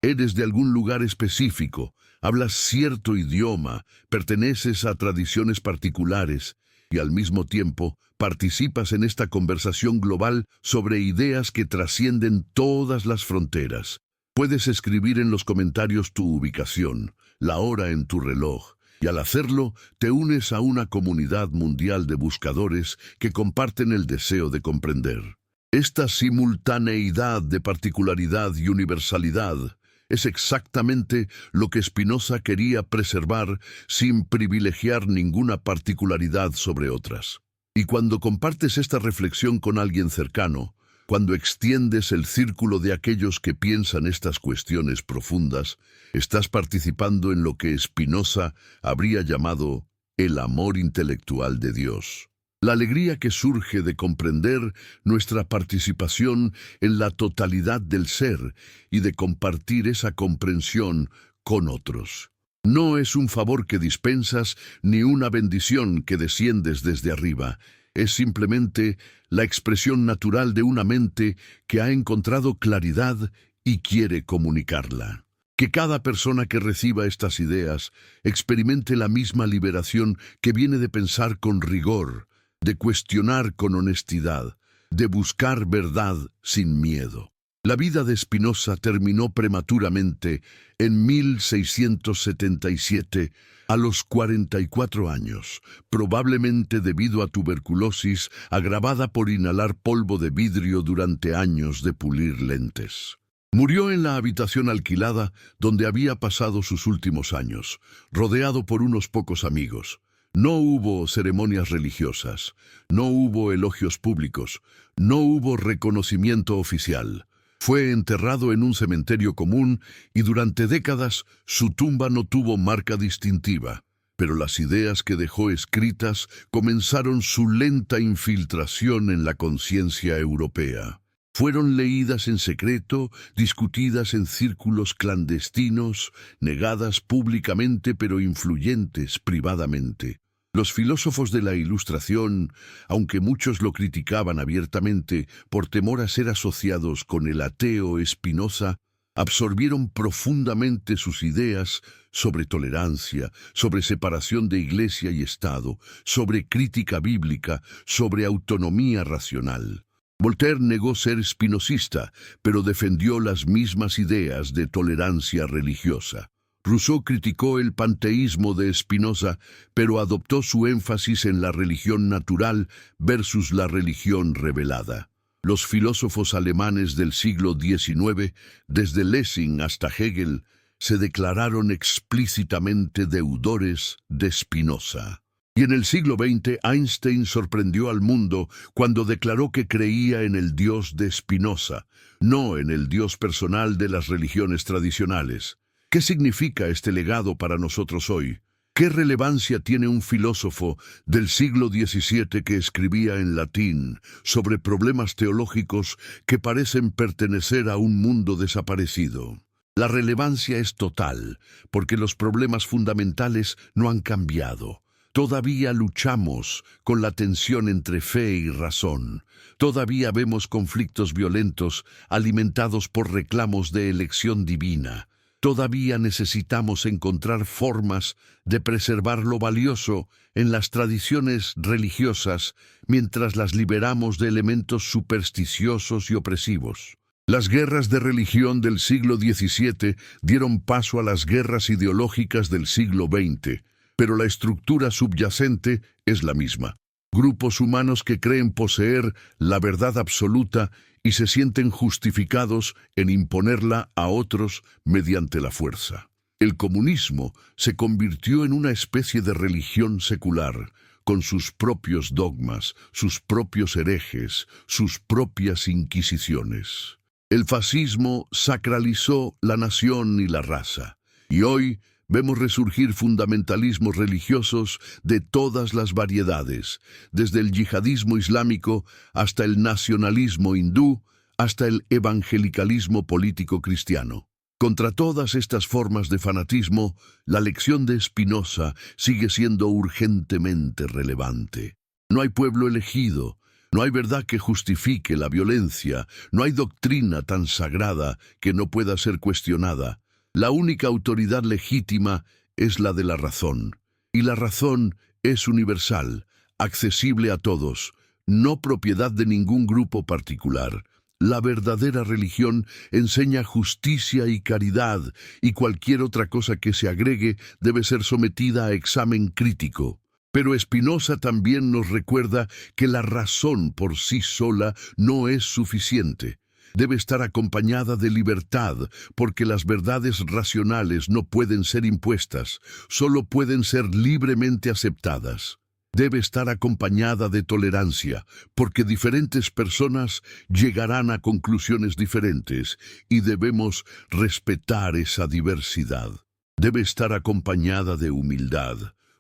Eres de algún lugar específico, hablas cierto idioma, perteneces a tradiciones particulares y al mismo tiempo participas en esta conversación global sobre ideas que trascienden todas las fronteras. Puedes escribir en los comentarios tu ubicación, la hora en tu reloj, y al hacerlo te unes a una comunidad mundial de buscadores que comparten el deseo de comprender. Esta simultaneidad de particularidad y universalidad es exactamente lo que Spinoza quería preservar sin privilegiar ninguna particularidad sobre otras. Y cuando compartes esta reflexión con alguien cercano, cuando extiendes el círculo de aquellos que piensan estas cuestiones profundas, estás participando en lo que Spinoza habría llamado el amor intelectual de Dios. La alegría que surge de comprender nuestra participación en la totalidad del ser y de compartir esa comprensión con otros. No es un favor que dispensas ni una bendición que desciendes desde arriba. Es simplemente la expresión natural de una mente que ha encontrado claridad y quiere comunicarla. Que cada persona que reciba estas ideas experimente la misma liberación que viene de pensar con rigor, de cuestionar con honestidad, de buscar verdad sin miedo. La vida de Spinoza terminó prematuramente en 1677 a los 44 años, probablemente debido a tuberculosis agravada por inhalar polvo de vidrio durante años de pulir lentes. Murió en la habitación alquilada donde había pasado sus últimos años, rodeado por unos pocos amigos. No hubo ceremonias religiosas, no hubo elogios públicos, no hubo reconocimiento oficial. Fue enterrado en un cementerio común y durante décadas su tumba no tuvo marca distintiva, pero las ideas que dejó escritas comenzaron su lenta infiltración en la conciencia europea. Fueron leídas en secreto, discutidas en círculos clandestinos, negadas públicamente pero influyentes privadamente. Los filósofos de la Ilustración, aunque muchos lo criticaban abiertamente por temor a ser asociados con el ateo Spinoza, absorbieron profundamente sus ideas sobre tolerancia, sobre separación de iglesia y Estado, sobre crítica bíblica, sobre autonomía racional. Voltaire negó ser spinozista, pero defendió las mismas ideas de tolerancia religiosa. Rousseau criticó el panteísmo de Spinoza, pero adoptó su énfasis en la religión natural versus la religión revelada. Los filósofos alemanes del siglo XIX, desde Lessing hasta Hegel, se declararon explícitamente deudores de Spinoza. Y en el siglo XX, Einstein sorprendió al mundo cuando declaró que creía en el Dios de Spinoza, no en el Dios personal de las religiones tradicionales. ¿Qué significa este legado para nosotros hoy? ¿Qué relevancia tiene un filósofo del siglo XVII que escribía en latín sobre problemas teológicos que parecen pertenecer a un mundo desaparecido? La relevancia es total, porque los problemas fundamentales no han cambiado. Todavía luchamos con la tensión entre fe y razón. Todavía vemos conflictos violentos alimentados por reclamos de elección divina. Todavía necesitamos encontrar formas de preservar lo valioso en las tradiciones religiosas mientras las liberamos de elementos supersticiosos y opresivos. Las guerras de religión del siglo XVII dieron paso a las guerras ideológicas del siglo XX, pero la estructura subyacente es la misma. Grupos humanos que creen poseer la verdad absoluta y se sienten justificados en imponerla a otros mediante la fuerza. El comunismo se convirtió en una especie de religión secular, con sus propios dogmas, sus propios herejes, sus propias inquisiciones. El fascismo sacralizó la nación y la raza, y hoy vemos resurgir fundamentalismos religiosos de todas las variedades, desde el yihadismo islámico hasta el nacionalismo hindú, hasta el evangelicalismo político cristiano. Contra todas estas formas de fanatismo, la lección de Spinoza sigue siendo urgentemente relevante. No hay pueblo elegido, no hay verdad que justifique la violencia, no hay doctrina tan sagrada que no pueda ser cuestionada. La única autoridad legítima es la de la razón, y la razón es universal, accesible a todos, no propiedad de ningún grupo particular. La verdadera religión enseña justicia y caridad, y cualquier otra cosa que se agregue debe ser sometida a examen crítico. Pero Spinoza también nos recuerda que la razón por sí sola no es suficiente. Debe estar acompañada de libertad, porque las verdades racionales no pueden ser impuestas, solo pueden ser libremente aceptadas. Debe estar acompañada de tolerancia, porque diferentes personas llegarán a conclusiones diferentes y debemos respetar esa diversidad. Debe estar acompañada de humildad,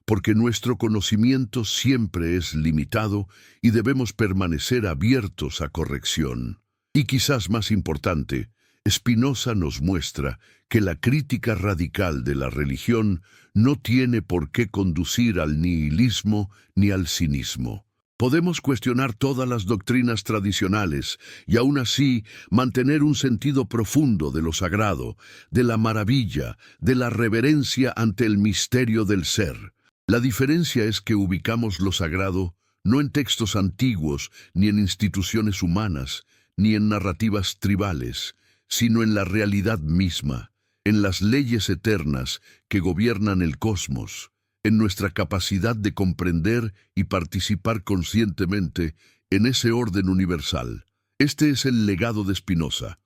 porque nuestro conocimiento siempre es limitado y debemos permanecer abiertos a corrección. Y quizás más importante, Spinoza nos muestra que la crítica radical de la religión no tiene por qué conducir al nihilismo ni al cinismo. Podemos cuestionar todas las doctrinas tradicionales y aún así mantener un sentido profundo de lo sagrado, de la maravilla, de la reverencia ante el misterio del ser. La diferencia es que ubicamos lo sagrado no en textos antiguos, ni en instituciones humanas, ni en narrativas tribales, sino en la realidad misma, en las leyes eternas que gobiernan el cosmos, en nuestra capacidad de comprender y participar conscientemente en ese orden universal. Este es el legado de Spinoza.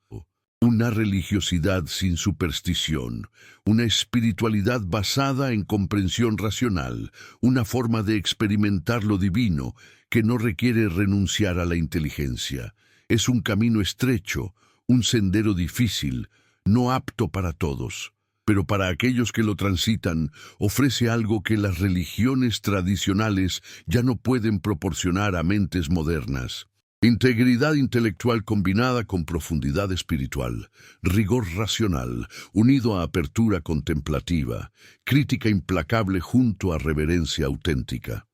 Una religiosidad sin superstición, una espiritualidad basada en comprensión racional, una forma de experimentar lo divino que no requiere renunciar a la inteligencia. Es un camino estrecho, un sendero difícil, no apto para todos, pero para aquellos que lo transitan ofrece algo que las religiones tradicionales ya no pueden proporcionar a mentes modernas. Integridad intelectual combinada con profundidad espiritual, rigor racional, unido a apertura contemplativa, crítica implacable junto a reverencia auténtica.